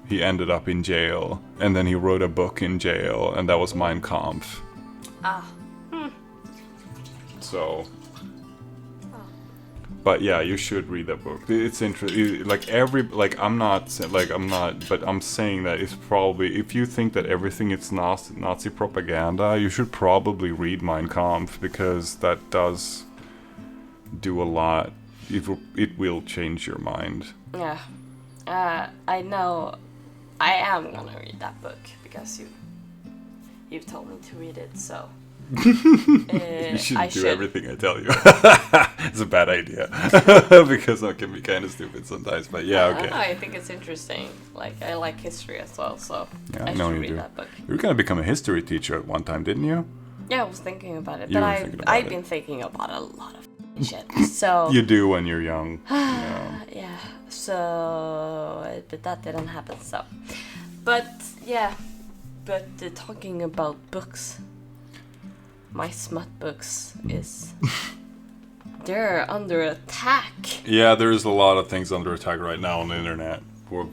he ended up in jail, and then he wrote a book in jail, and that was Mein Kampf. So, but yeah, you should read that book. It's interesting. But I'm saying that it's probably, if you think that everything is Nazi propaganda, you should probably read Mein Kampf, because that does do a lot. It will change your mind. Yeah. I know. I am gonna read that book because you've told me to read it, so. You shouldn't do everything I tell you. It's a bad idea. Because I can be kind of stupid sometimes, but yeah, okay. I think it's interesting. Like, I like history as well, so yeah, I should read that book. You were gonna become a history teacher at one time, didn't you? Yeah, I was thinking about it, but I've been thinking about a lot of shit. So you do when you're young. Yeah. So, but that didn't happen. So, but yeah, talking about books. My smut books they're under attack. Yeah, there's a lot of things under attack right now on the internet. For,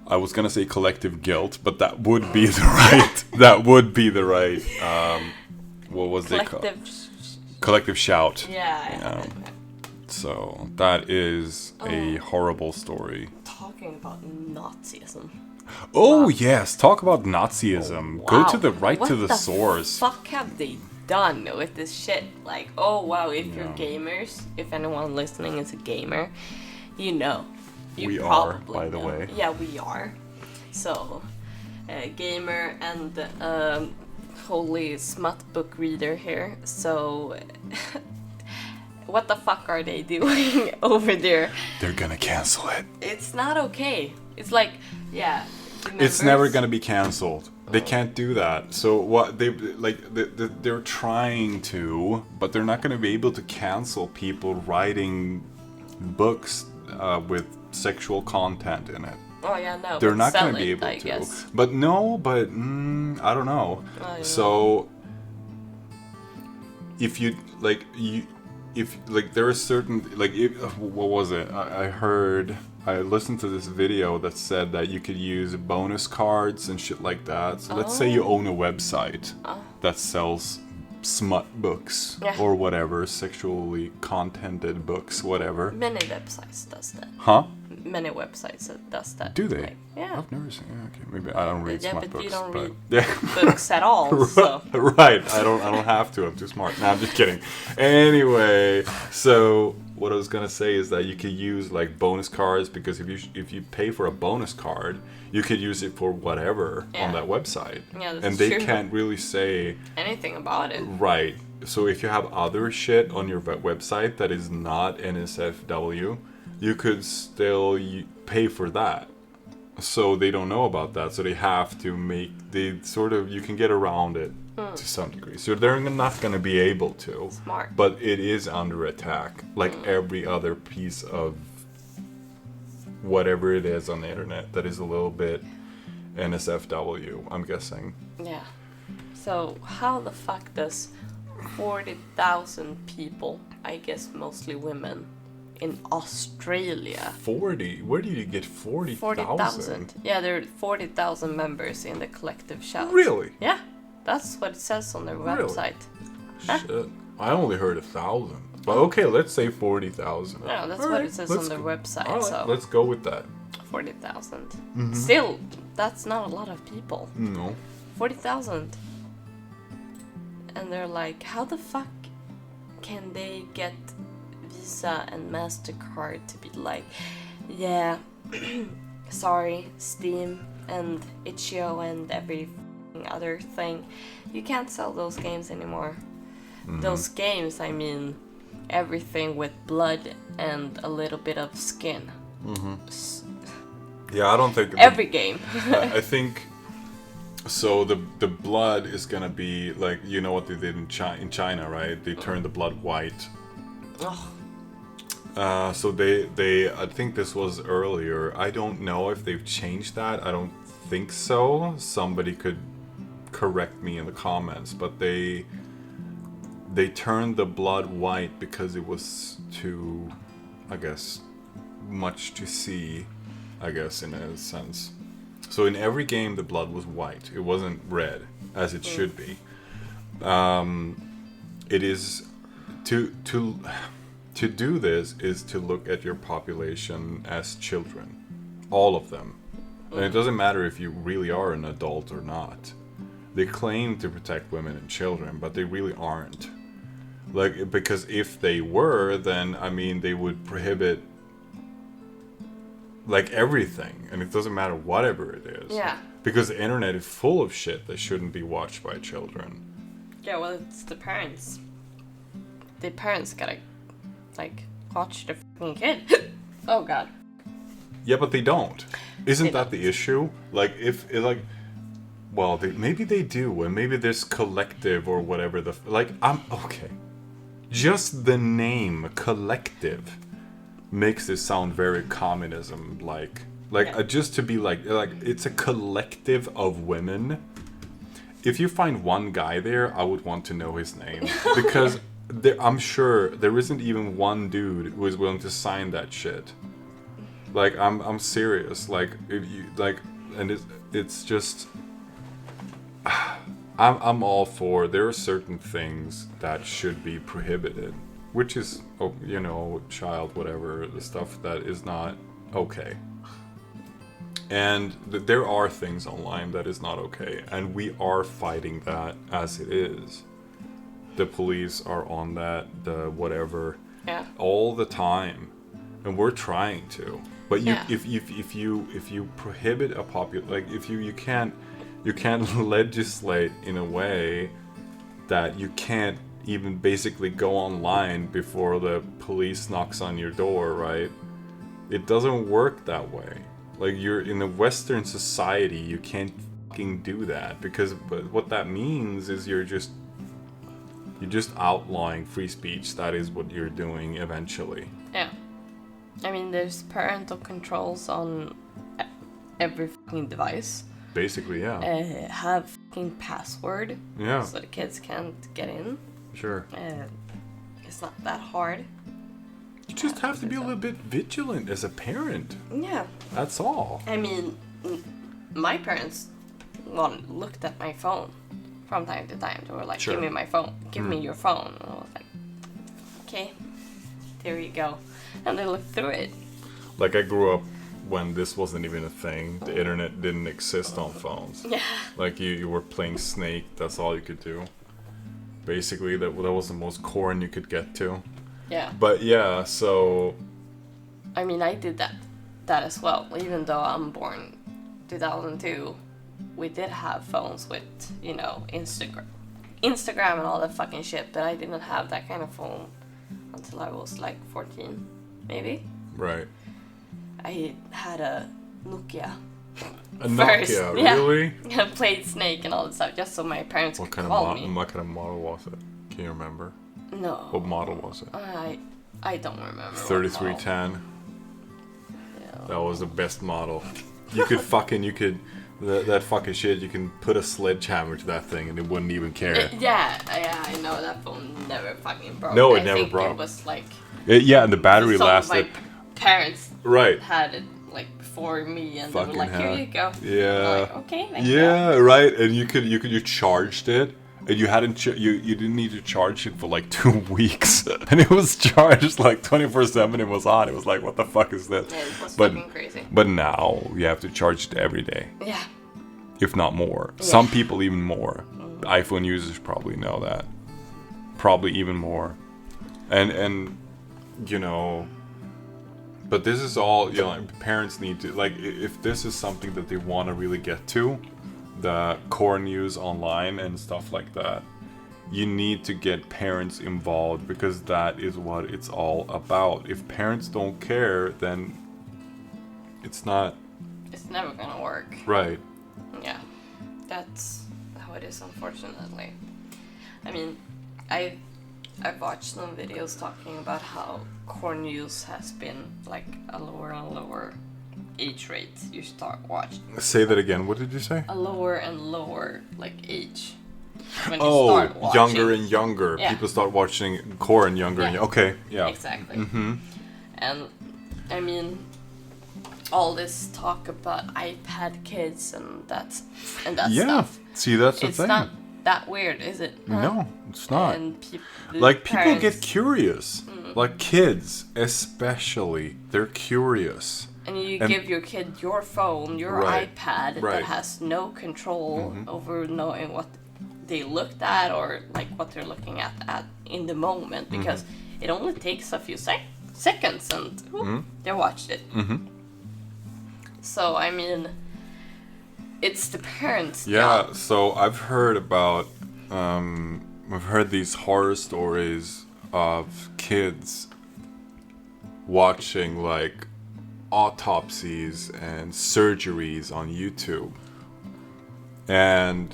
I was gonna say collective guilt, but that would be the right. What was it called? Collective shout. Yeah. So that is a horrible story. Talking about Nazism. Oh yes, talk about Nazism. Wow. Go to the source. What the fuck have they done with this shit? Like, oh wow, if you're gamers, if anyone listening is a gamer, you know. We are, by the way. Yeah, we are. So, gamer and holy smut book reader here. So, what the fuck are they doing over there? They're gonna cancel it. It's not okay. It's like, yeah. It's never gonna be canceled. They can't do that. So what they're trying to, but they're not gonna be able to cancel people writing books with sexual content in it. Oh yeah, no. They're not gonna be able to. Guess. But I don't know. So if you if there are certain what was it? I listened to this video that said that you could use bonus cards and shit like that. So let's say you own a website that sells smut books or whatever, sexually contented books, whatever. Many websites does that. Huh? Many websites that does that. Do they? Like, yeah. I've never seen. Okay, maybe I don't read smut books. You don't but read books at all. So. Right. I don't have to. I'm too smart. No, I'm just kidding. Anyway, so what I was gonna say is that you could use like bonus cards, because if you pay for a bonus card, you could use it for whatever on that website. Yeah, that's and they true. can't really say anything about it. Right. So if you have other shit on your website that is not NSFW, you could still pay for that. So they don't know about that. So they have to you can get around it to some degree. So they're not going to be able to. Smart. But it is under attack, like every other piece of whatever it is on the internet that is a little bit NSFW, I'm guessing. Yeah. So how the fuck does 40,000 people, I guess mostly women, in Australia. 40? Where did you get 40,000? 40,000. Yeah, there are 40,000 members in the collective shout. Really? Yeah, that's what it says on their website. Shit. I only heard 1,000. But okay, let's say 40,000. No, that's All what right, it says let's on their website. All right, So let's go with that. 40,000. Still, that's not a lot of people. No. 40,000. And they're like, how the fuck can they get Visa and MasterCard to be like, yeah, sorry, Steam and Itch.io and every other thing, you can't sell those games anymore. Those games, I mean, everything with blood and a little bit of skin. Yeah, I don't think... Every game. I think... So the blood is gonna be like, you know what they did in China, right? They turned the blood white. So they I think this was earlier. I don't know if they've changed that. I don't think so. Somebody could correct me in the comments, but they turned the blood white because it was too, I guess, much to see, I guess, in a sense. So in every game, the blood was white. It wasn't red, as it should be. It is to do this is to look at your population as children, all of them, and it doesn't matter if you really are an adult or not. They claim to protect women and children, but they really aren't. Like, because if they were, then I mean they would prohibit like everything, and it doesn't matter whatever it is. Yeah. Because the internet is full of shit that shouldn't be watched by children. Yeah, well, it's the parents. The parents gotta, like, watch the fucking kid. Oh, God. Yeah, but they don't. Isn't They that don't. the issue? Like, if it, like, well, maybe they do, and maybe there's collective or whatever I'm okay. Just the name collective makes this sound very communism like just to be like it's a collective of women. If you find one guy there, I would want to know his name because I'm sure there isn't even one dude who is willing to sign that shit. Like I'm serious. Like if you like, and it's just I'm all for. There are certain things that should be prohibited. Which is, you know, child, whatever, the stuff that is not okay. And there are things online that is not okay. And we are fighting that as it is. The police are on that, the whatever, all the time. And we're trying to. But if you prohibit a like if you can't legislate in a way that you can't even basically go online before the police knocks on your door, right? It doesn't work that way. Like, you're in a Western society, you can't fucking do that because what that means is you're just outlawing free speech. That is what you're doing eventually. Yeah. I mean, there's parental controls on every fucking device. Basically, yeah. Have fucking password. Yeah. So the kids can't get in. Sure. It's not that hard. You just have to be a little bit vigilant as a parent. Yeah. That's all. I mean, my parents looked at my phone from time to time. They were like, Sure. give me my phone. Give me your phone. And I was like, okay, there you go. And they looked through it. Like, I grew up when this wasn't even a thing. The internet didn't exist on phones. Yeah. Like, you were playing Snake. That's all you could do. Basically, that was the most corn you could get to. Yeah. But yeah, so... I mean, I did that as well. Even though I'm born 2002, we did have phones with, you know, Instagram and all that fucking shit, but I didn't have that kind of phone until I was like 14, maybe. Right. I had a Nokia A Nokia, really? I played Snake and all that stuff just so my parents What could kind call of me. what kind of model was it? Can you remember? No. What model was it? I don't remember. 3310. Yeah. That was the best model. You could that fucking shit. You can put a sledgehammer to that thing and it wouldn't even care. Yeah, I know that phone never fucking broke. No, it I never think broke. It was like Yeah, and the battery some of lasted. my parents Right. had it like before me, and Fucking they were like, "Here hell. you go." Yeah. I'm like, okay, thank you. Yeah, right. And you charged it, and you hadn't you didn't need to charge it for like 2 weeks, and it was charged like 24/7. It was on. It was like, what the fuck is this? Yeah, it was But fucking crazy. but now you have to charge it every day, Yeah. if not more. Yeah. Some people even more. iPhone users probably know that. Probably even more. And you know. But this is all, you know, parents need to, like, if this is something that they want to really get to, the core news online and stuff like that, you need to get parents involved, because that is what it's all about. If parents don't care, then it's not It's never gonna work. right. Yeah. That's how it is, unfortunately. I mean, I've watched some videos talking about how core news has been like a lower and lower age rate you start watching. Say that again. What did you say? A lower and lower like age. When you Oh, start watching. younger and younger. Yeah. People start watching core and younger. Yeah. Okay, yeah. Exactly. Mm-hmm. And I mean, all this talk about iPad kids and that Yeah. stuff. See, that's the It's thing. not that weird, is it? Huh? No, it's not. And Like, people parents- get curious. Like, kids, especially, they're curious. And you and- give your kid your phone, your Right, iPad right. that has no control over knowing what they looked at or like what they're looking at in the moment, because it only takes a few seconds and they watched it. So I mean, it's the parents' Yeah, job. so I've heard about, I've heard these horror stories of kids watching, like, autopsies and surgeries on YouTube. And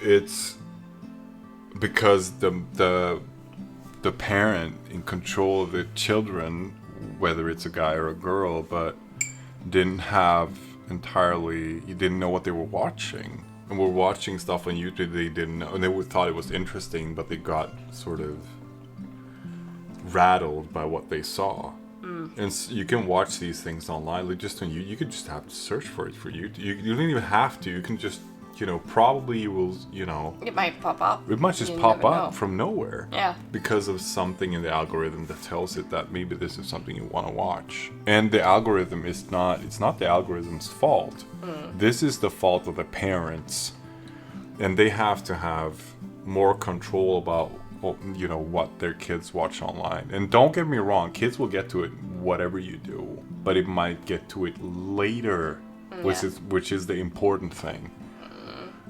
it's because the parent in control of the children, whether it's a guy or a girl, but didn't have you didn't know what they were watching, and were watching stuff on YouTube they didn't know, and they thought it was interesting, but they got sort of rattled by what they saw. And you can watch these things online, like just on YouTube. You could just have to search for it for YouTube. You don't even have to. You can just, you know, probably you will, you know, It might pop up. it might just You pop never up know. from nowhere. Yeah. Because of something in the algorithm that tells it that maybe this is something you want to watch. And the algorithm is it's not the algorithm's fault. This is the fault of the parents. And they have to have more control about, you know, what their kids watch online. And don't get me wrong, kids will get to it whatever you do, but it might get to it later, which is the important thing.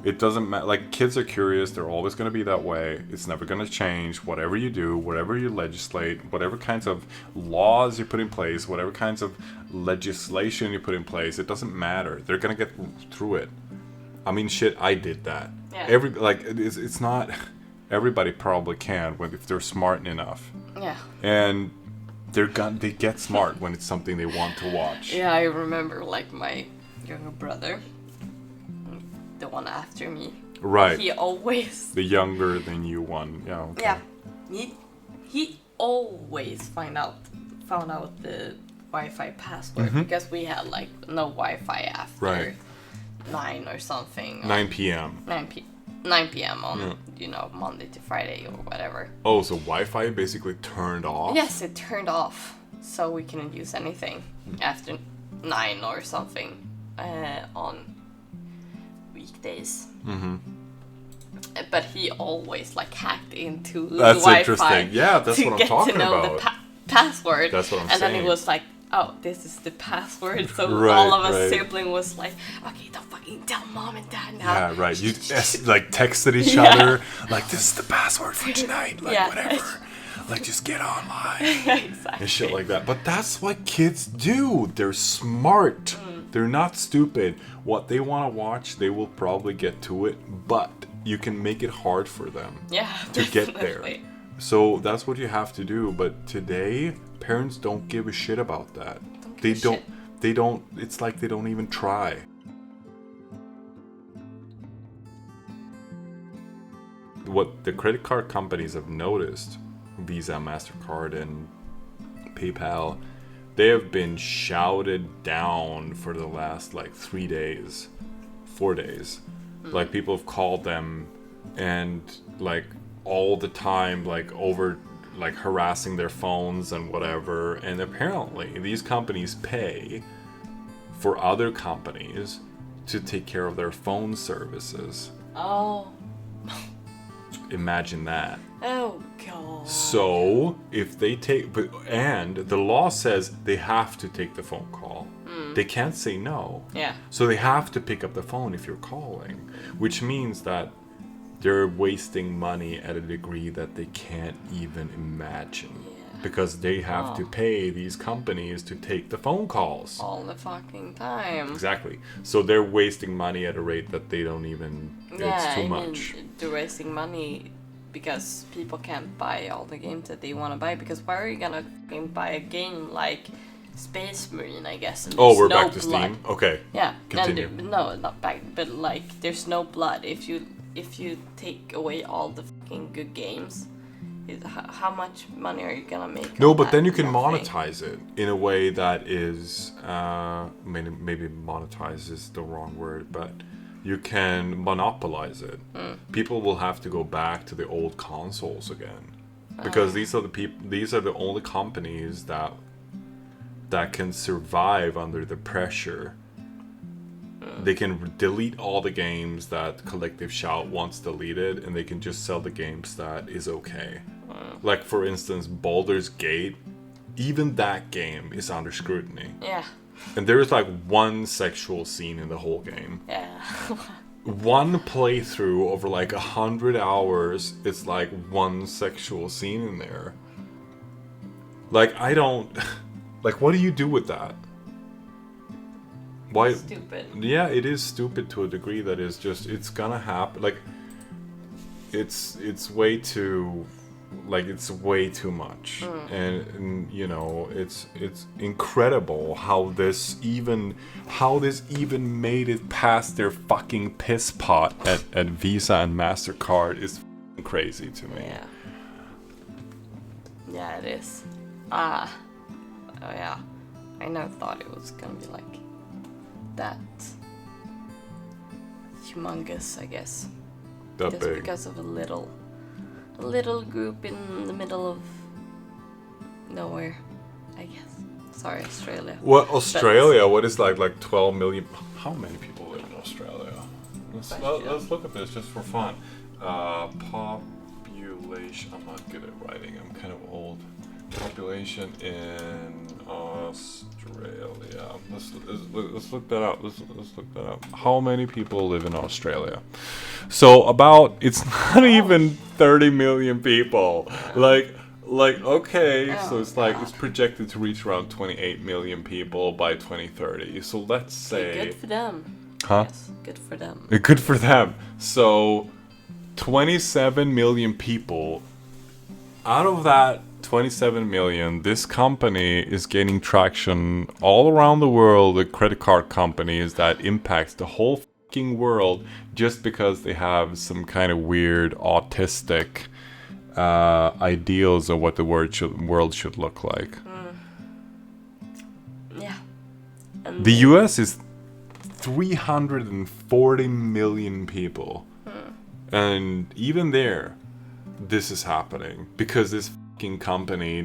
It doesn't matter. Like, kids are curious. They're always going to be that way. It's never going to change. Whatever you do, whatever you legislate, whatever kinds of laws you put in place, whatever kinds of legislation you put in place, it doesn't matter. They're going to get through it. I mean, shit, I did that. Yeah. It's not... Everybody probably can if they're smart enough. Yeah. And they get smart when it's something they want to watch. Yeah, I remember like my younger brother, the one after me. Right. He always. The younger than you one. Yeah. Okay. Yeah. He always found out the Wi-Fi password because we had like no Wi-Fi after Right. 9 or something. 9 p.m. 9 p.m. on you know, Monday to Friday or whatever. Oh, so Wi-Fi basically turned off? Yes, it turned off, so we couldn't use anything after 9 or something on weekdays. But he always like hacked into That's the Wi-Fi. interesting. Yeah, that's to what I'm get talking to know about. the password. That's what I'm and then saying. he was like, "Oh, this is the password." So Right, all of us right. sibling was like, "Okay, don't fucking tell mom and dad now." Yeah, right. You like texted each Yeah. other, like, this is the password for tonight, like, Yeah. whatever. Like, just get online. Exactly. And shit like that. But that's what kids do. They're smart. They're not stupid. What they want to watch, they will probably get to it, but you can make it hard for them to get there. So that's what you have to do. But today, parents don't give a shit about that. They don't. It's like they don't even try. What the credit card companies have noticed, Visa, MasterCard, and PayPal, they have been shouted down for the last like 3 days, 4 days. Like people have called them and like all the time, like over, like harassing their phones and whatever. And apparently these companies pay for other companies to take care of their phone services. Oh. Imagine that. Oh god. So if they and the law says they have to take the phone call. They can't say no. Yeah. So they have to pick up the phone if you're calling, which means that they're wasting money at a degree that they can't even imagine. Because they have to pay these companies to take the phone calls. All the fucking time. Exactly. So they're wasting money at a rate that they don't even... it's too much. They're wasting money because people can't buy all the games that they want to buy. Because why are you gonna fucking buy a game like Space Marine, I guess? And Oh, we're no back to blood. Steam? Okay. Yeah. Continue. No, not back. But like, there's no blood. If you take away all the fucking good games... How much money are you gonna make? No, but then you can Nothing. monetize it in a way that is maybe monetize is the wrong word, but you can monopolize it. People will have to go back to the old consoles again because these are the only companies that can survive under the pressure. They can delete all the games that Collective Shout wants deleted, and they can just sell the games that is okay. Like, for instance, Baldur's Gate, even that game is under scrutiny. Yeah. And there is like one sexual scene in the whole game. Yeah. One playthrough over like 100 hours, it's like one sexual scene in there. Like, I don't... Like, what do you do with that? Why? Stupid. Yeah, it is stupid to a degree that is just, it's gonna happen. Like, it's way too, like, it's way too much. And you know, it's incredible how this even made it past their fucking piss pot at Visa and MasterCard is crazy to me. Yeah. Yeah, it is. Oh yeah. I never thought it was gonna be like that humongous, I guess. That Just big. because of a little group in the middle of nowhere, I guess. Sorry, Australia. What, Australia? What is like 12 million? How many people live in Australia? Let's look at this just for fun. Population. I'm not good at writing. I'm kind of old. Population in Australia. Let's look that up. Let's look that up. How many people live in Australia? So it's not even 30 million people. Like okay, so it's like it's projected to reach around 28 million people by 2030. So let's say Good for them. Huh? Yes, good for them. Good for them. So 27 million people. Out of that 27 million, this company is gaining traction all around the world with credit card companies that impacts the whole fucking world just because they have some kind of weird autistic ideals of what the world should look like. Yeah. And The US is 340 million people. And even there, this is happening because this fucking company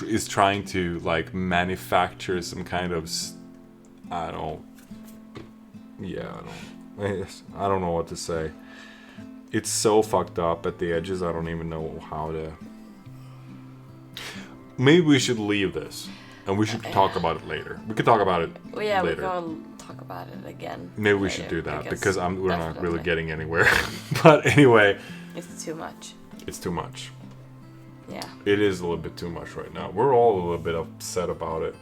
is trying to like manufacture some kind of I don't know what to say. It's so fucked up at the edges. I don't even know how to. Maybe we should leave this and we should talk about it later. We could talk about it well, yeah, later. we're gonna talk about it again. Maybe we later, should do that I because guess. we're not really Definitely. getting anywhere. But anyway, It's too much. it's too much. Yeah. It is a little bit too much right now. We're all a little bit upset about it.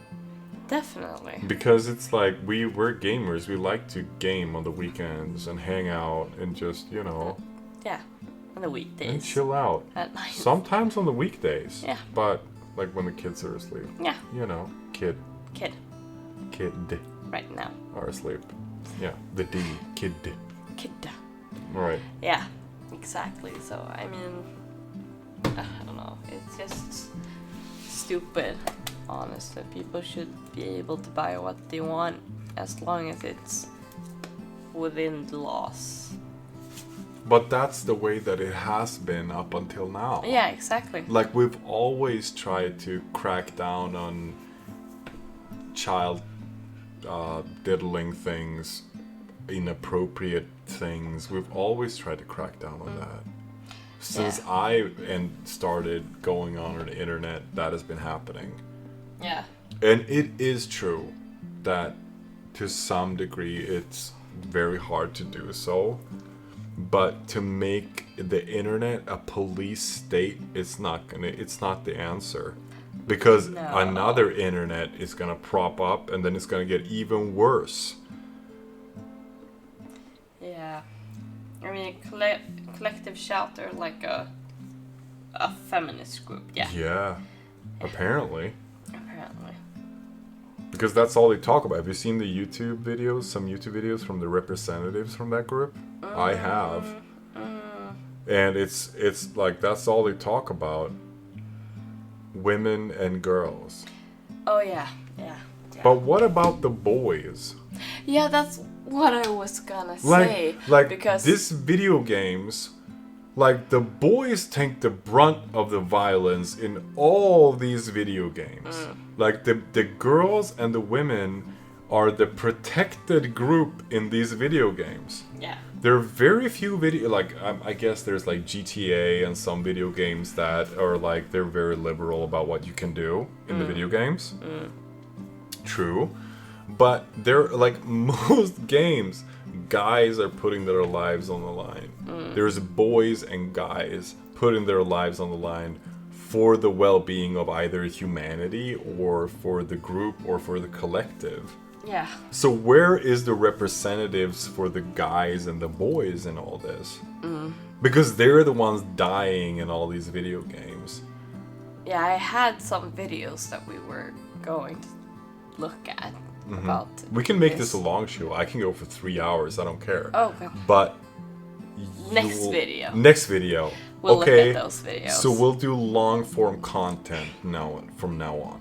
Definitely. Because it's like we're gamers. We like to game on the weekends and hang out and just, you know, Yeah. On the weekdays. and chill out. At night. Sometimes on the weekdays. Yeah. But like when the kids are asleep. Yeah. You know, kid Kid. Right now. are asleep. Yeah, the D, kid. Kid. Right. Yeah. Exactly. So I mean, I don't know. It's just stupid. Honestly, people should be able to buy what they want as long as it's within the laws. But that's the way that it has been up until now. Yeah, exactly. Like we've always tried to crack down on child diddling things, inappropriate things. We've always tried to crack down on that. Since I started going on the internet, that has been happening. Yeah. And it is true that to some degree it's very hard to do so. But to make the internet a police state, it's not the answer. Because another internet is gonna prop up and then it's gonna get even worse. Yeah. I mean, collective shelter, like a feminist group. Yeah. Yeah. Apparently. Apparently. Because that's all they talk about. Have you seen the YouTube videos? Some YouTube videos from the representatives from that group? I have. And it's like that's all they talk about. Women and girls. Oh yeah. But what about the boys? Yeah, that's what I was gonna say. Like because this video games, like the boys take the brunt of the violence in all these video games. Like the girls and the women are the protected group in these video games. Yeah. There are very few I guess there's like GTA and some video games that are like they're very liberal about what you can do in the video games. True. But they're like most games, guys are putting their lives on the line. There's boys and guys putting their lives on the line for the well-being of either humanity or for the group or for the collective. Yeah. So where is the representatives for the guys and the boys in all this? Because they're the ones dying in all these video games. Yeah, I had some videos that we were going to look at about. We can make this a long show. I can go for 3 hours. I don't care. Oh, okay. But Next video. Next video. We'll okay. look at those videos. So we'll do long form content from now on.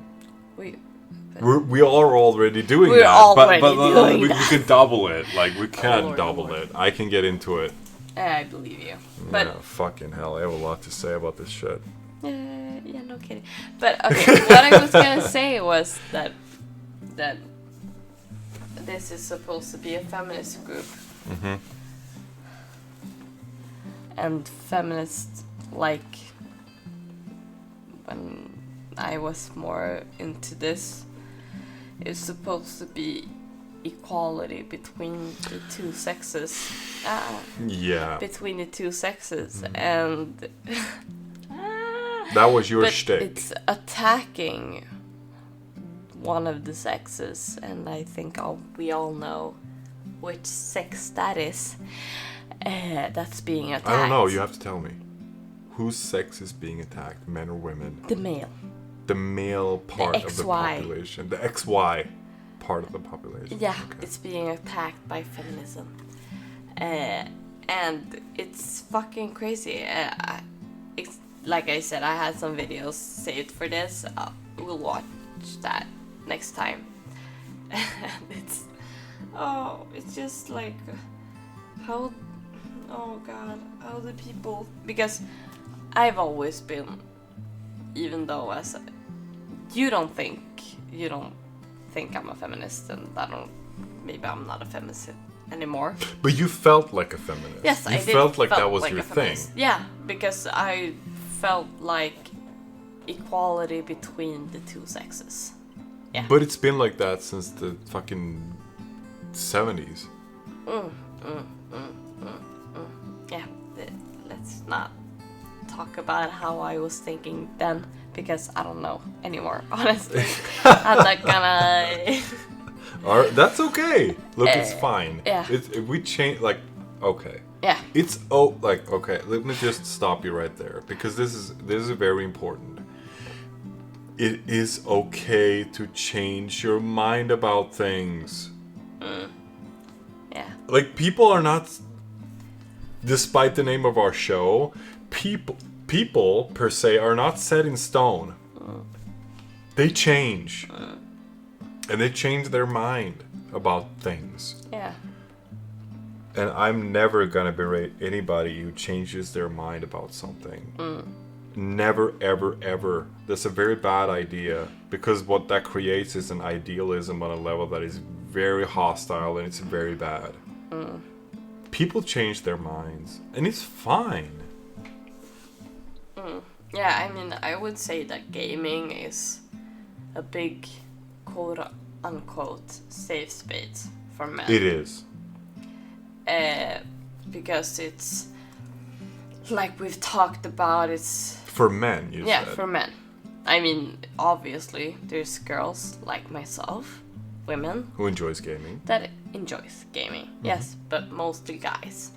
We are already doing We're that. already but doing we that. can double it. Like we can't Lord, double Lord. it. I can get into it. I believe you. But Yeah, fucking hell. I have a lot to say about this shit. yeah, no kidding. But okay, what I was gonna say was that this is supposed to be a feminist group. And feminists, like when I was more into this, it's supposed to be equality between the two sexes. Yeah. Between the two sexes, and That was your but shtick. it's attacking one of the sexes, and I think we all know which sex that is. That's being attacked. I don't know. You have to tell me. Whose sex is being attacked? Men or women? The male. The male part of the XY. population. The XY part of the population. Yeah, Okay. it's being attacked by feminism. And it's fucking crazy. It's, like I said, I had some videos saved for this. We'll watch that next time. And it's just like, how the people, because I've always been, even though you don't think I'm a feminist, and maybe I'm not a feminist anymore. But you felt like a feminist. Yes, you I did. felt like that felt was like your a thing. feminist. Yeah, because I felt like equality between the two sexes. Yeah. But it's been like that since the fucking 70s. Yeah, let's not talk about how I was thinking then because I don't know anymore, honestly. I'm not gonna... That's okay. Look, it's fine. Yeah. If we change, like, okay. Yeah. It's okay. Let me just stop you right there because this is very important. It is okay to change your mind about things. Yeah. Like, people are not, despite the name of our show, people per se are not set in stone. They change. And they change their mind about things. Yeah. And I'm never gonna berate anybody who changes their mind about something. Never, ever, ever. That's a very bad idea because what that creates is an idealism on a level that is very hostile and it's very bad. People change their minds and it's fine. Yeah, I mean, I would say that gaming is a big quote-unquote safe space for men. It is. Because it's, like we've talked about, it's... For men, you Yeah, said. for men. I mean, obviously, there's girls like myself, women, Who enjoys gaming. that enjoys gaming. Yes, but mostly guys.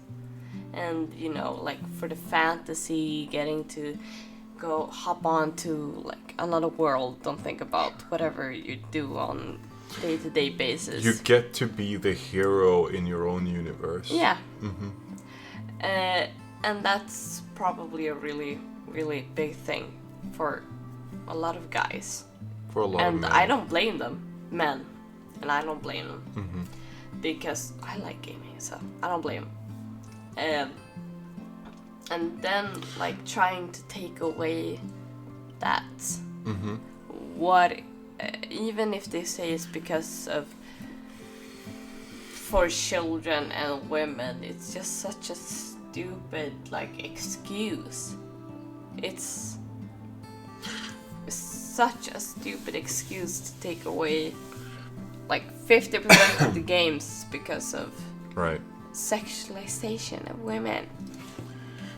And, you know, like, for the fantasy, getting to go hop on to, like, another world, don't think about whatever you do on day-to-day basis. You get to be the hero in your own universe. Yeah. And that's probably a really, really big thing for a lot of guys. For a lot of And men. I don't blame them, men. And I don't blame them. Because I like gaming, so I don't blame them. And then, like, trying to take away that. What, even if they say it's because of for children and women, it's just such a stupid, like, excuse. It's such a stupid excuse to take away, like, 50% of the games because of Right. sexualization of women.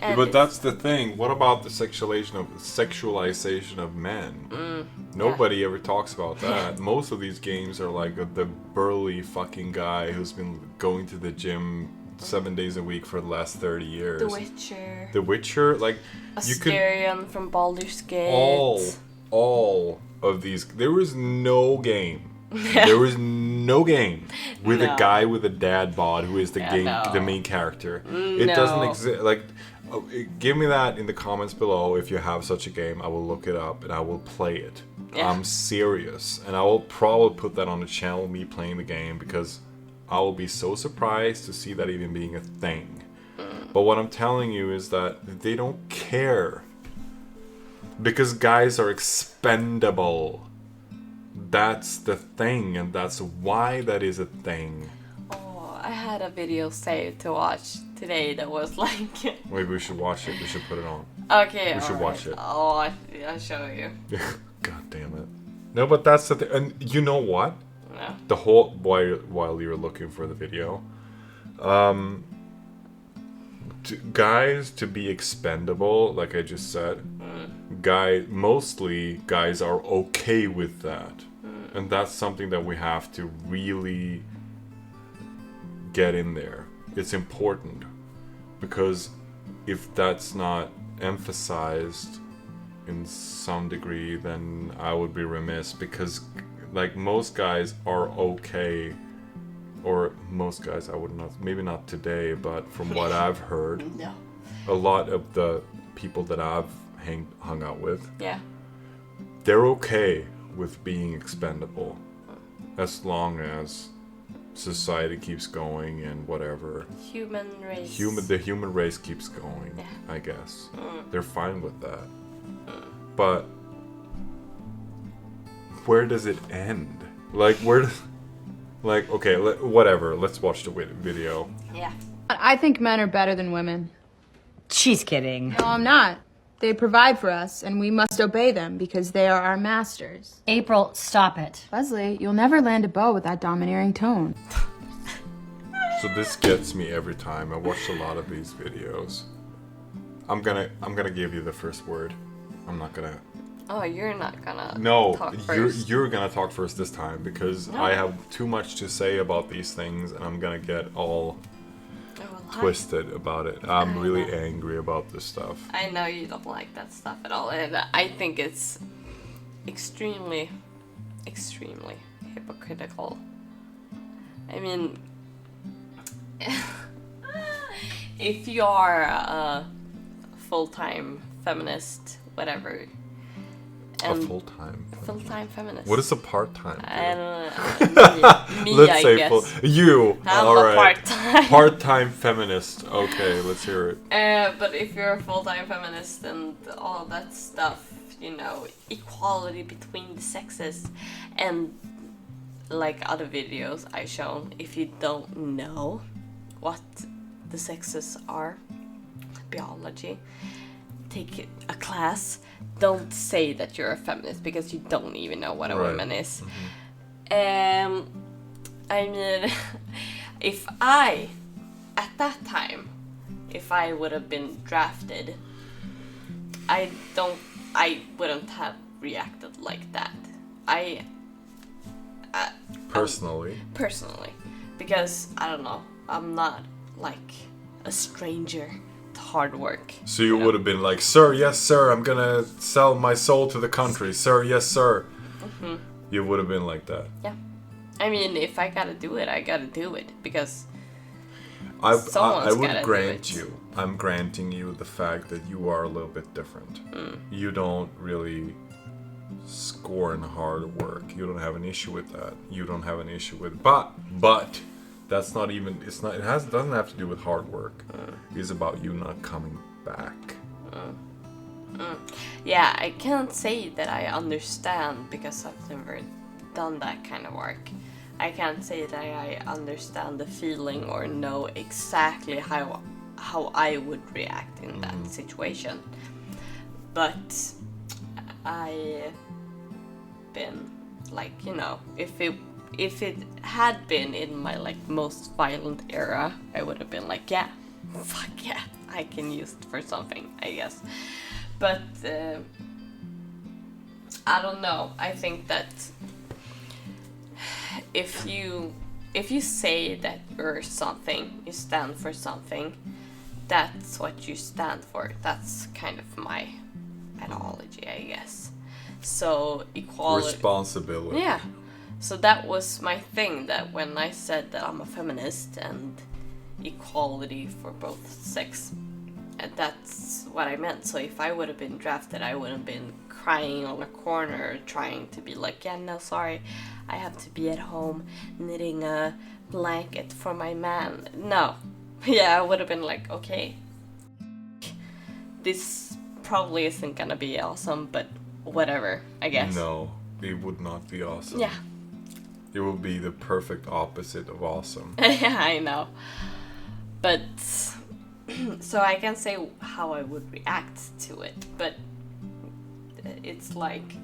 Yeah, And but it's- that's the thing. What about the sexualization of men? Nobody ever talks about that. Most of these games are like the burly fucking guy who's been going to the gym 7 days a week for the last 30 years. The Witcher, The Witcher, like you could Asterion from Baldur's Gate. all of these. There was no game. There was no game with a No. guy with a dad bod who is the no. the main character. It doesn't exist. Like, give me that in the comments below if you have such a game. I will look it up and I will play it. Yeah. I'm serious, and I will probably put that on the channel, me playing the game, because I will be so surprised to see that even being a thing. But what I'm telling you is that they don't care. Because guys are expendable. That's the thing, and that's why that is a thing. Oh, I had a video saved to watch today that was like... Maybe we should watch it. We should put it on. Okay, We should watch it. Oh, I'll show you. God damn it. No, but that's the thing. And you know what? No. The whole... While you're looking for the video... guys to be expendable, like I just said, mostly guys are okay with that. And that's something that we have to really get in there. It's important. Because if that's not emphasized in some degree, then I would be remiss, because like most guys are okay, or most guys, I would not, maybe not today, but from what I've heard, No. a lot of the people that I've hung out with, Yeah. they're okay with being expendable as long as society keeps going and whatever. Human race. The human race keeps going, Yeah. I guess. They're fine with that. But where does it end? Like, okay, whatever. Let's watch the video. Yeah. I think men are better than women. She's kidding. No, I'm not. They provide for us, and we must obey them because they are our masters. April, stop it. Leslie, you'll never land a bow with that domineering tone. So this gets me every time. I watch a lot of these videos. I'm gonna give you the first word. I'm not gonna. Oh, you're not gonna No, talk first. you're gonna talk first this time because No. I have too much to say about these things, and I'm gonna get all Oh, well, twisted about it. I'm really angry about this stuff. I know you don't like that stuff at all, and I think it's extremely, extremely hypocritical. I mean, if you are a full-time feminist, whatever, A full-time. full-time feminist. What is a part-time? I don't know. Me, Let's I say guess. you. I'm all a right. part-time. Part-time feminist. Okay, let's hear it. But if you're a full-time feminist and all that stuff, you know, equality between the sexes, and like other videos I've shown, if you don't know what the sexes are, biology, take a class. Don't say that you're a feminist because you don't even know what a woman is. I mean, if I, at that time, if I would have been drafted, I wouldn't have reacted like that. Personally, because I don't know, I'm not like a stranger to hard work. So you would have been like, sir, yes, sir, I'm gonna sell my soul to the country. Sir, yes, sir. Mm-hmm. You would have been like that. Yeah. I mean, if I gotta do it, I gotta do it because I someone's would gotta grant do it. you. I'm granting you the fact that you are a little bit different. You don't really scorn hard work. You don't have an issue with that. You don't have an issue with but that's not even doesn't have to do with hard work. It's about you not coming back. Yeah, I can't say that I understand because I've never done that kind of work. I can't say that I understand the feeling or know exactly how I would react in that situation. But I been like, you know, if it had been in my like most violent era, I would have been like, yeah, fuck yeah, I can use it for something, I guess. But I don't know. I think that if you say that you're something, you stand for something, that's what you stand for. That's kind of my ideology, I guess. So equality, responsibility. Yeah. So that was my thing, that when I said that I'm a feminist and equality for both sex, and that's what I meant. So if I would have been drafted, I wouldn't have been crying on a corner trying to be like, yeah, no, sorry, I have to be at home knitting a blanket for my man. No. Yeah, I would have been like, okay, this probably isn't gonna be awesome, but whatever, I guess. No, it would not be awesome. Yeah. It would be the perfect opposite of awesome. Yeah, I know. But so I can say how I would react to it, but it's like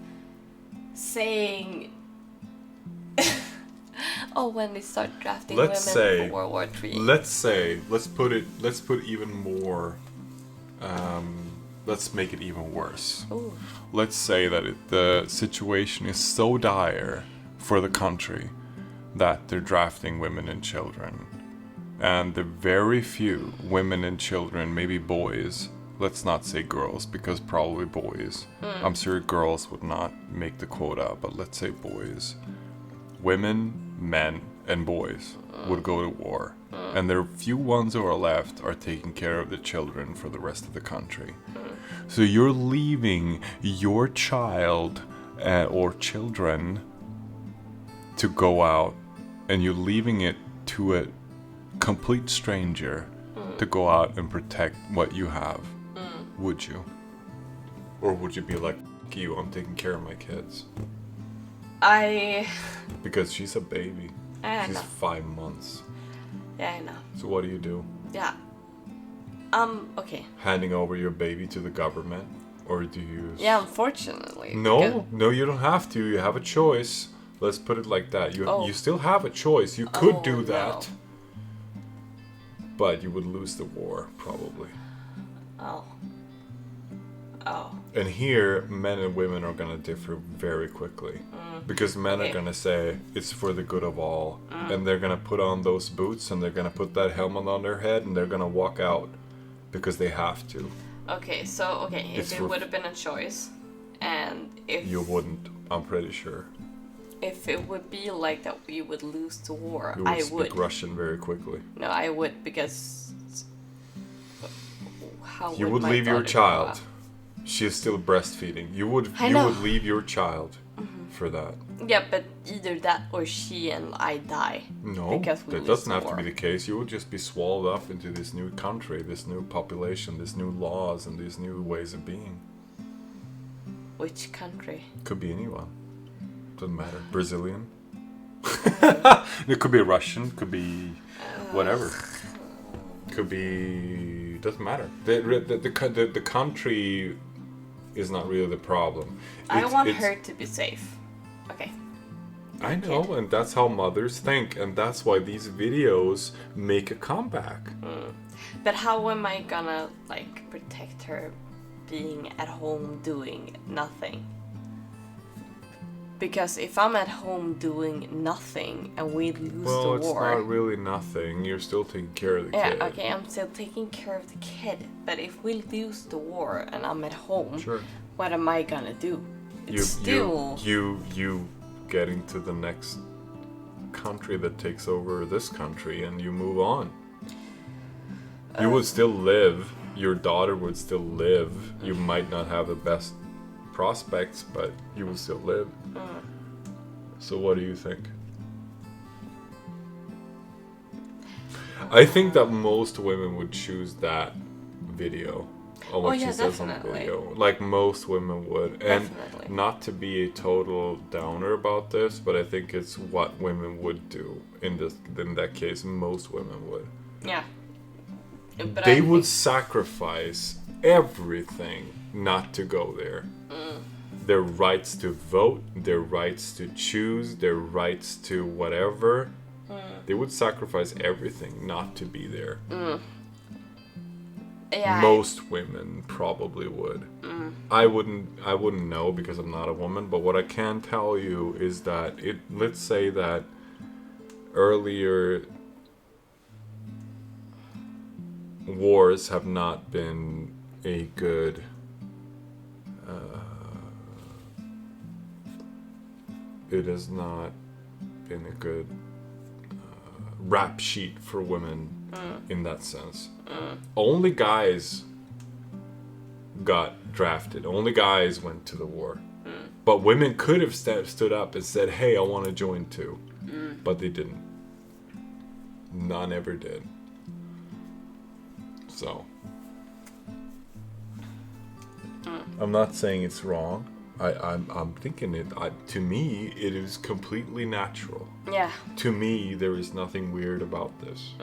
saying, oh, when they start drafting women for World War III. Let's put even more. Let's make it even worse. Ooh. Let's say that the situation is so dire for the country that they're drafting women and children. And the very few women and children, maybe boys, let's not say girls, because probably boys. I'm sure girls would not make the quota, but let's say boys. Women, men, and boys would go to war. And the few ones who are left are taking care of the children for the rest of the country. So you're leaving your child or children to go out, and you're leaving it to a complete stranger to go out and protect what you have. Would you? Or would you be like, F you, I'm taking care of my kids? Because she's a baby. She's know. 5 months. Yeah, I know. So what do you do? Yeah. Okay. Handing over your baby to the government? Or do you... Yeah, unfortunately. No, you don't have to. You have a choice. Let's put it like that. You still have a choice. You could do that. No. But you would lose the war, probably. Oh. Oh. And here, men and women are going to differ very quickly. Because men are going to say, it's for the good of all. And they're going to put on those boots and they're going to put that helmet on their head and they're going to walk out because they have to. Okay, so, if it would have been a choice, and if... You wouldn't, I'm pretty sure. If it would be like that we would lose the war, You would I speak would. Russian very quickly. No, I would, because... How You would my leave your daughter grow child. up? She is still breastfeeding. You would leave your child for that. Yeah, but either that or she and I die. No, because we that lose doesn't the have war. to be the case. You would just be swallowed up into this new country, this new population, these new laws, and these new ways of being. Which country? Could be anyone. Doesn't matter. Brazilian. It could be Russian. Could be whatever. Could be. Doesn't matter. The country is not really the problem. I want her to be safe. Okay. I know, and that's how mothers think, and that's why these videos make a comeback. But how am I gonna, like, protect her being at home doing nothing? Because if I'm at home doing nothing and we lose Well, the it's war... not really nothing. You're still taking care of the kid. Yeah, okay, I'm still taking care of the kid. But if we lose the war and I'm at home, Sure. what am I gonna do? It's You getting to the next country that takes over this country and you move on. You would still live. Your daughter would still live. You might not have the best prospects, but you will still live. So what do you think? I think that most women would choose that video on what she says on the video. Like most women would. And Definitely. not to be a total downer about this, but I think it's what women would do in that case. Most women would. Yeah. But They would sacrifice everything not to go there. Their rights to vote, their rights to choose, their rights to whatever. They would sacrifice everything not to be there. Yeah. Most women probably would. I wouldn't know because I'm not a woman, but what I can tell you is that let's say that earlier wars have not been a good it has not been a good rap sheet for women in that sense. Only guys got drafted. Only guys went to the war. But women could have stood up and said, hey, I want to join too. But they didn't. None ever did. So. I'm not saying it's wrong. I'm thinking it. To me, it is completely natural. Yeah. To me, there is nothing weird about this.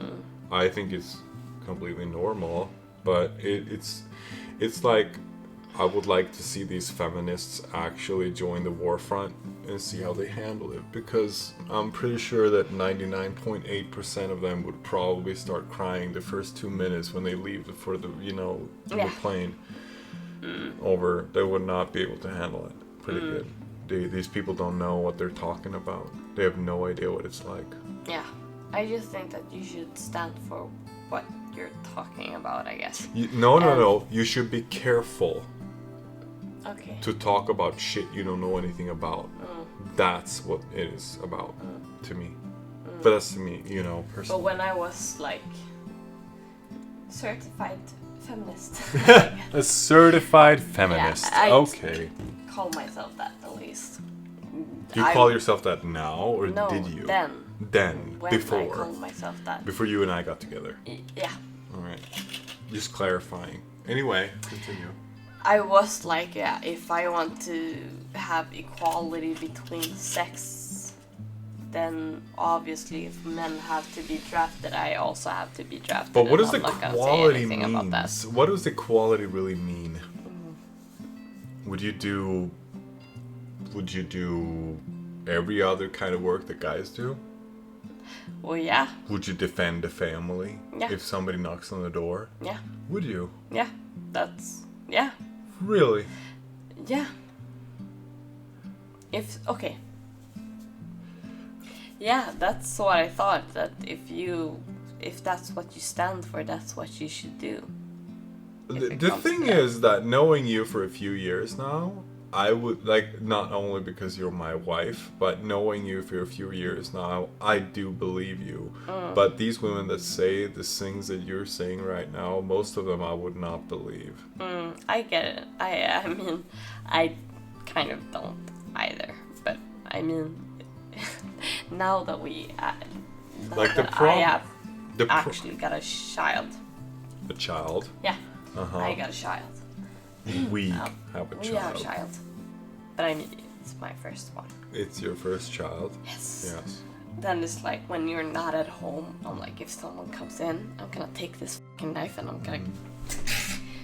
I think it's completely normal, but it's like I would like to see these feminists actually join the war front and see how they handle it, because I'm pretty sure that 99.8% of them would probably start crying the first 2 minutes when they leave for the the plane. Over, they would not be able to handle it pretty good. These people don't know what they're talking about. They have no idea what it's like. Yeah. I just think that you should stand for what you're talking about, I guess. No. You should be careful Okay. to talk about shit you don't know anything about. That's what it is about to me. But that's to me, personally. But when I was like certified feminist, A certified feminist. I Okay. call myself that at least. Do you call yourself that now, or No, did you? then. When Before. I called myself that. Before you and I got together. Yeah. All right. Just clarifying. Anyway, continue. I was like, yeah, if I want to have equality between sex, then obviously if men have to be drafted, I also have to be drafted. But what and does I'm not gonna say equality anything mean? about that. What does equality really mean? Would you do every other kind of work that guys do? Well, yeah. Would you defend the family Yeah. if somebody knocks on the door? Yeah. Would you? Yeah. Yeah. Really? Yeah. Okay. Yeah, that's what I thought. That if that's what you stand for, that's what you should do. The thing is that knowing you for a few years now, I would like, not only because you're my wife, but knowing you for a few years now, I do believe you. But these women that say the things that you're saying right now, most of them I would not believe. I get it. I mean, I kind of don't either. But I mean, now that I have actually got a child. A child? Yeah. I got a child. We have a child. We have a child. But I mean, it's my first one. It's your first child? Yes. Yes. Then it's like when you're not at home, I'm like, if someone comes in, I'm gonna take this fucking knife and I'm gonna...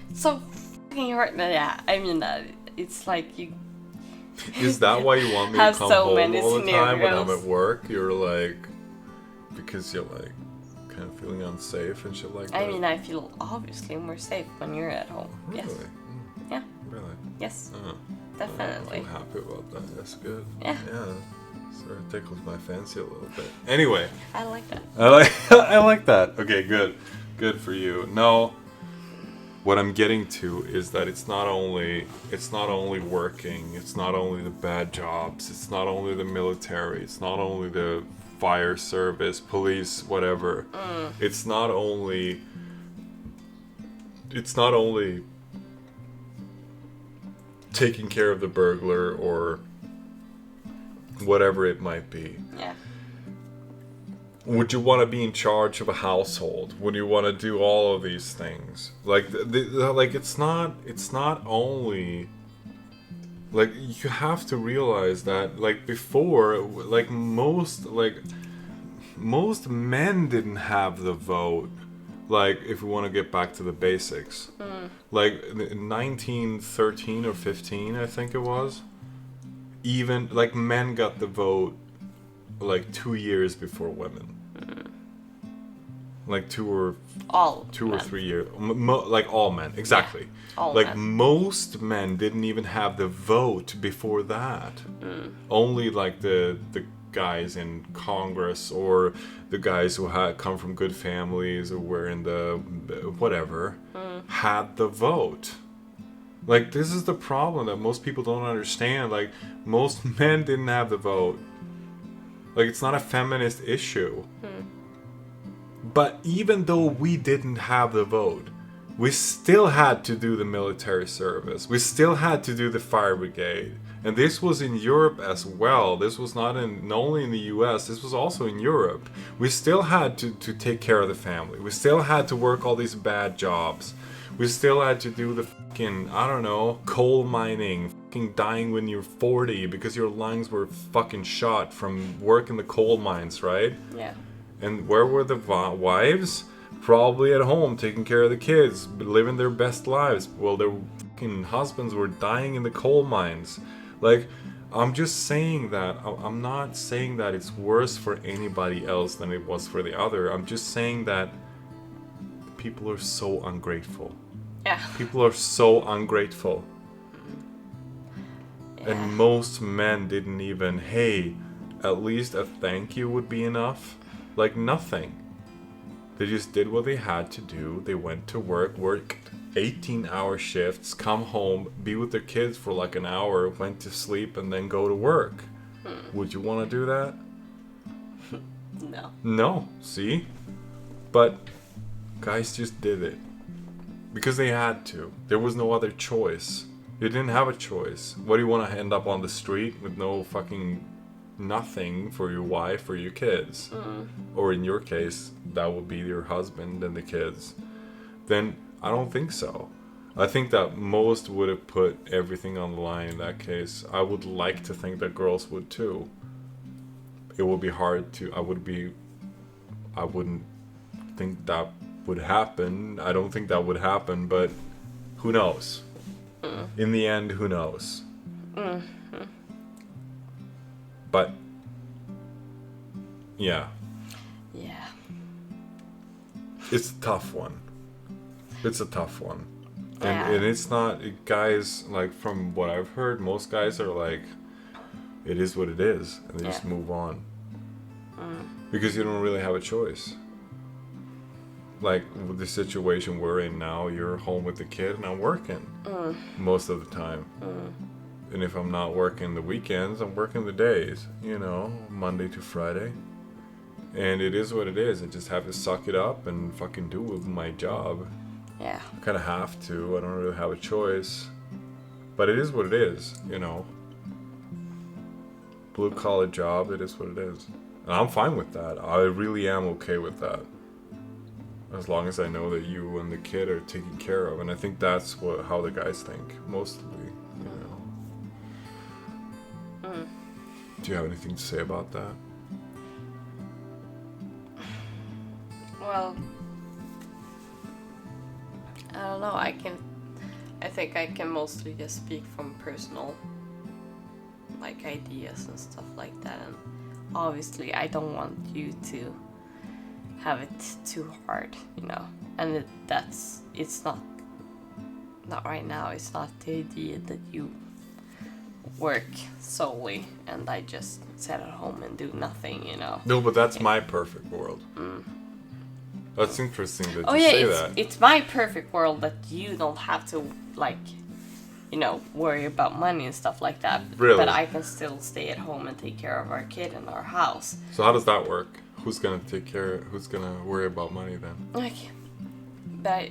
It's so fucking hurt. Yeah, I mean, it's like you... Is that why you want me to come so home many all the time when I'm scenarios. at work? You're like... Because you're like... kind of feeling unsafe and shit like that? I mean, I feel obviously more safe when you're at home. Really? Yes. Yeah. Really? Yes. Uh-huh. Definitely. I'm happy about that. That's good. Yeah. Yeah. Sort of tickles my fancy a little bit. Anyway. I like that. I like that. Okay, good. Good for you. No, what I'm getting to is that it's not only working, it's not only the bad jobs, it's not only the military, it's not only the fire service, police, whatever. It's not only taking care of the burglar or whatever it might be. Yeah. Would you want to be in charge of a household? Would you want to do all of these things? Like, like it's not only, like, you have to realize that, like, before, like most men didn't have the vote. Like, if we want to get back to the basics, like in 1913 or 15, I think it was, even like men got the vote like 2 years before women. Like 2 or 3 years, like all men, exactly. Yeah, all like men. Most men didn't even have the vote before that. Only like the guys in Congress or the guys who had come from good families or were in the whatever had the vote. Like, this is the problem that most people don't understand. Like, most men didn't have the vote. Like, it's not a feminist issue. But even though we didn't have the vote, we still had to do the military service. We still had to do the fire brigade. And this was in Europe as well. This was not only in the US, this was also in Europe. We still had to take care of the family. We still had to work all these bad jobs. We still had to do the fucking, I don't know, coal mining, fucking dying when you're 40 because your lungs were fucking shot from working the coal mines, right? Yeah. And where were the wives? Probably at home, taking care of the kids, living their best lives. Well, their fucking husbands were dying in the coal mines. Like, I'm just saying that. I'm not saying that it's worse for anybody else than it was for the other. I'm just saying that people are so ungrateful. Yeah. People are so ungrateful. Yeah. And most men didn't even, hey, at least a thank you would be enough. Like, nothing. They just did what they had to do. They went to work, worked 18-hour shifts, come home, be with their kids for like an hour, went to sleep, and then go to work. Would you want to do that? No. No, see? But guys just did it. Because they had to. There was no other choice. You didn't have a choice. What do you want to end up on the street with no fucking nothing for your wife or your kids? Or in your case, that would be your husband and the kids. Then I don't think so. I think that most would have put everything on the line in that case. I would like to think that girls would too. It would be hard to, I wouldn't think that would happen. I don't think that would happen, but who knows? In the end, who knows? But yeah. Yeah. It's a tough one. It's a tough one. And it's not, guys, like from what I've heard, most guys are like, it is what it is, and they just move on. Because you don't really have a choice. Like with the situation we're in now, you're home with the kid and I'm working most of the time. And if I'm not working the weekends, I'm working the days, you know, Monday to Friday. And it is what it is. I just have to suck it up and fucking do my job. Yeah. I kind of have to. I don't really have a choice. But it is what it is, you know. Blue collar job, it is what it is. And I'm fine with that. I really am okay with that. As long as I know that you and the kid are taken care of. And I think that's how the guys think, mostly, you know. Do you have anything to say about that? Well, I don't know. I think I can mostly just speak from personal, like, ideas and stuff like that. And obviously, I don't want you to have it too hard, you know. And it's not right now. It's not the idea that you work solely and I just sit at home and do nothing, you know. No, but that's my perfect world. That's interesting that you say that. It's my perfect world that you don't have to, like, you know, worry about money and stuff like that. Really? But I can still stay at home and take care of our kid and our house. So how does that work? Who's gonna worry about money then? Okay. But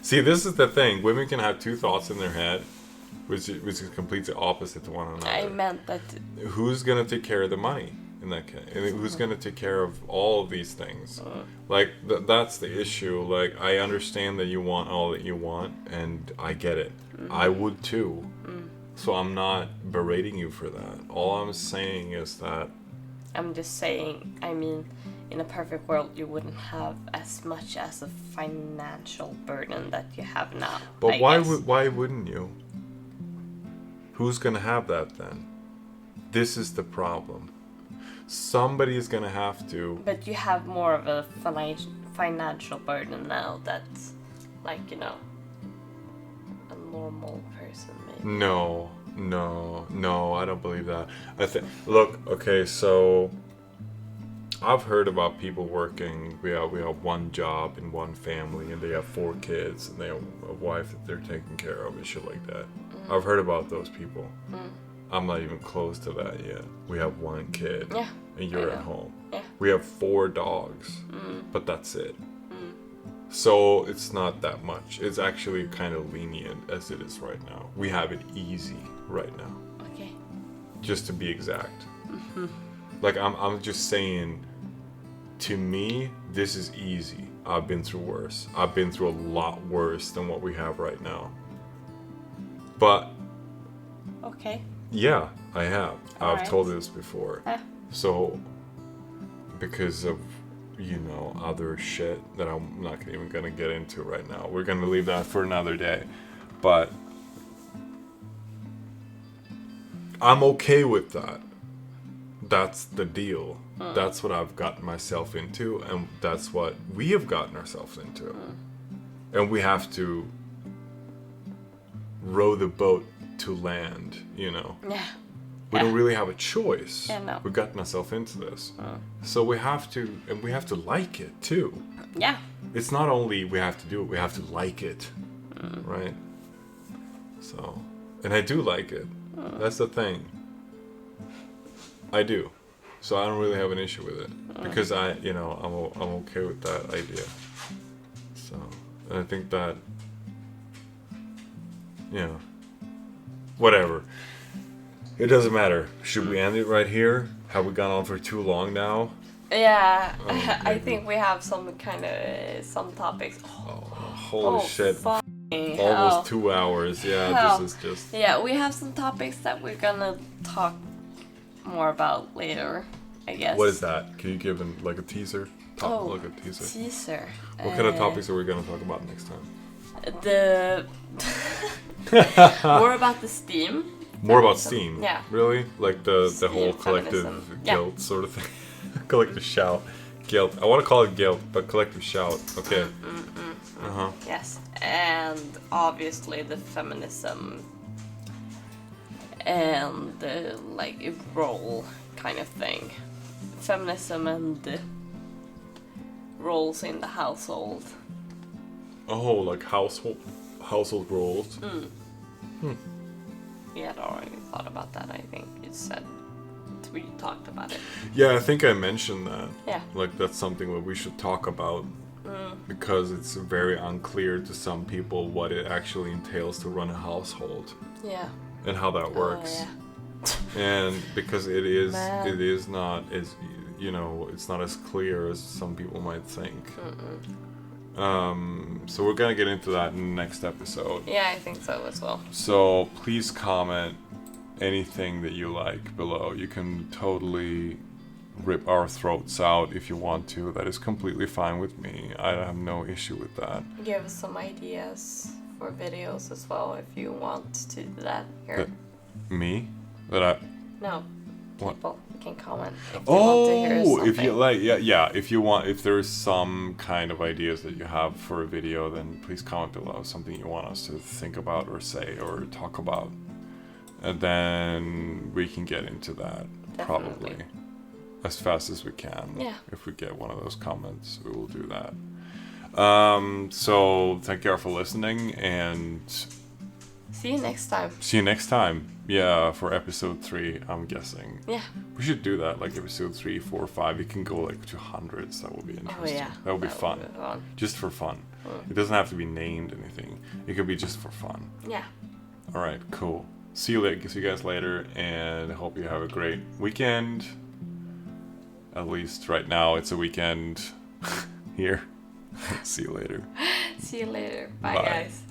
See, this is the thing. Women can have two thoughts in their head, which is completely opposite to one another. I meant that. Who's gonna take care of the money in that case? And who's gonna take care of all of these things? Like that's the issue. Like I understand that you want all that you want, and I get it. I would too. So I'm not berating you for that. All I'm saying is that. I'm just saying. I mean, in a perfect world, you wouldn't have as much as a financial burden that you have now. But why wouldn't you? Who's gonna have that then? This is the problem. Somebody is gonna have to. But you have more of a financial burden now that's, like, you know, a normal person maybe. No, I don't believe that. Look, okay, so I've heard about people working. We have one job in one family, and they have 4 kids, and they have a wife that they're taking care of and shit like that. I've heard about those people. I'm not even close to that yet. We have 1 kid, and you're at home. Yeah. We have 4 dogs, but that's it. So it's not that much. It's actually kind of lenient as it is right now. We have it easy right now. Okay. Just to be exact. Like I'm just saying, to me, this is easy. I've been through worse. I've been through a lot worse than what we have right now. But Okay. yeah, I have. I've Alright. told you this before. Yeah. So because of, you know, other shit that I'm not even gonna get into right now. We're gonna leave that for another day. But I'm okay with that. That's the deal. That's what I've gotten myself into, and that's what we have gotten ourselves into. And we have to row the boat to land, you know. Yeah. We don't really have a choice. Yeah, no. We've gotten ourselves into this. So we have to, and we have to like it too. Yeah. It's not only we have to do it, we have to like it. Right? So, and I do like it. That's the thing. I do. So I don't really have an issue with it. Because I'm okay with that idea. So, and I think that, whatever. It doesn't matter. Should we end it right here? Have we gone on for too long now? Yeah. I maybe. think we have some topics. Holy shit. Fucking Almost hell. 2 hours. Yeah, Hell. this is just... Yeah, we have some topics that we're gonna talk more about later, I guess. What is that? Can you give like a teaser? Like a teaser. Teaser. What kind of topics are we going to talk about next time? More about the Steam. More about Steam? Yeah. Really? Like the Steam whole collective feminism. guilt sort of thing? Collective shout. Guilt. I want to call it guilt, but collective shout. Okay. Uh-huh. Yes, and obviously the feminism and the like role kind of thing. Feminism and the roles in the household. Oh, like household roles. We had already thought about that, I think. You said we talked about it. Yeah, I think I mentioned that. Yeah. Like that's something that we should talk about because it's very unclear to some people what it actually entails to run a household Yeah. and how that works. Yeah. And because it is Man. not as it's not as clear as some people might think. So we're gonna get into that in the next episode. Yeah, I think so as well. So please comment anything that you like below. You can totally rip our throats out if you want to. That is completely fine with me. I have no issue with that. Give us some ideas for videos as well if you want to do that here. Me? That I... No, What? people can comment if they want to hear something. If you like, yeah, if you want, if there's some kind of ideas that you have for a video, then please comment below something you want us to think about or say or talk about, and then we can get into that. Definitely. Probably as fast as we can. Yeah. If we get one of those comments, we will do that. So thank you all for listening, and See you next time. see you next time. Yeah, for episode 3, I'm guessing. Yeah. We should do that, like episode 3, 4, 5. You can go like to hundreds. That would be interesting. yeah. That would be That fun. would be fun. Just for fun. It doesn't have to be named anything. It could be just for fun. Yeah. All right, cool. See you guys later, and I hope you have a great weekend. At least right now, it's a weekend here. See you later. See you later. Bye. Bye. Guys.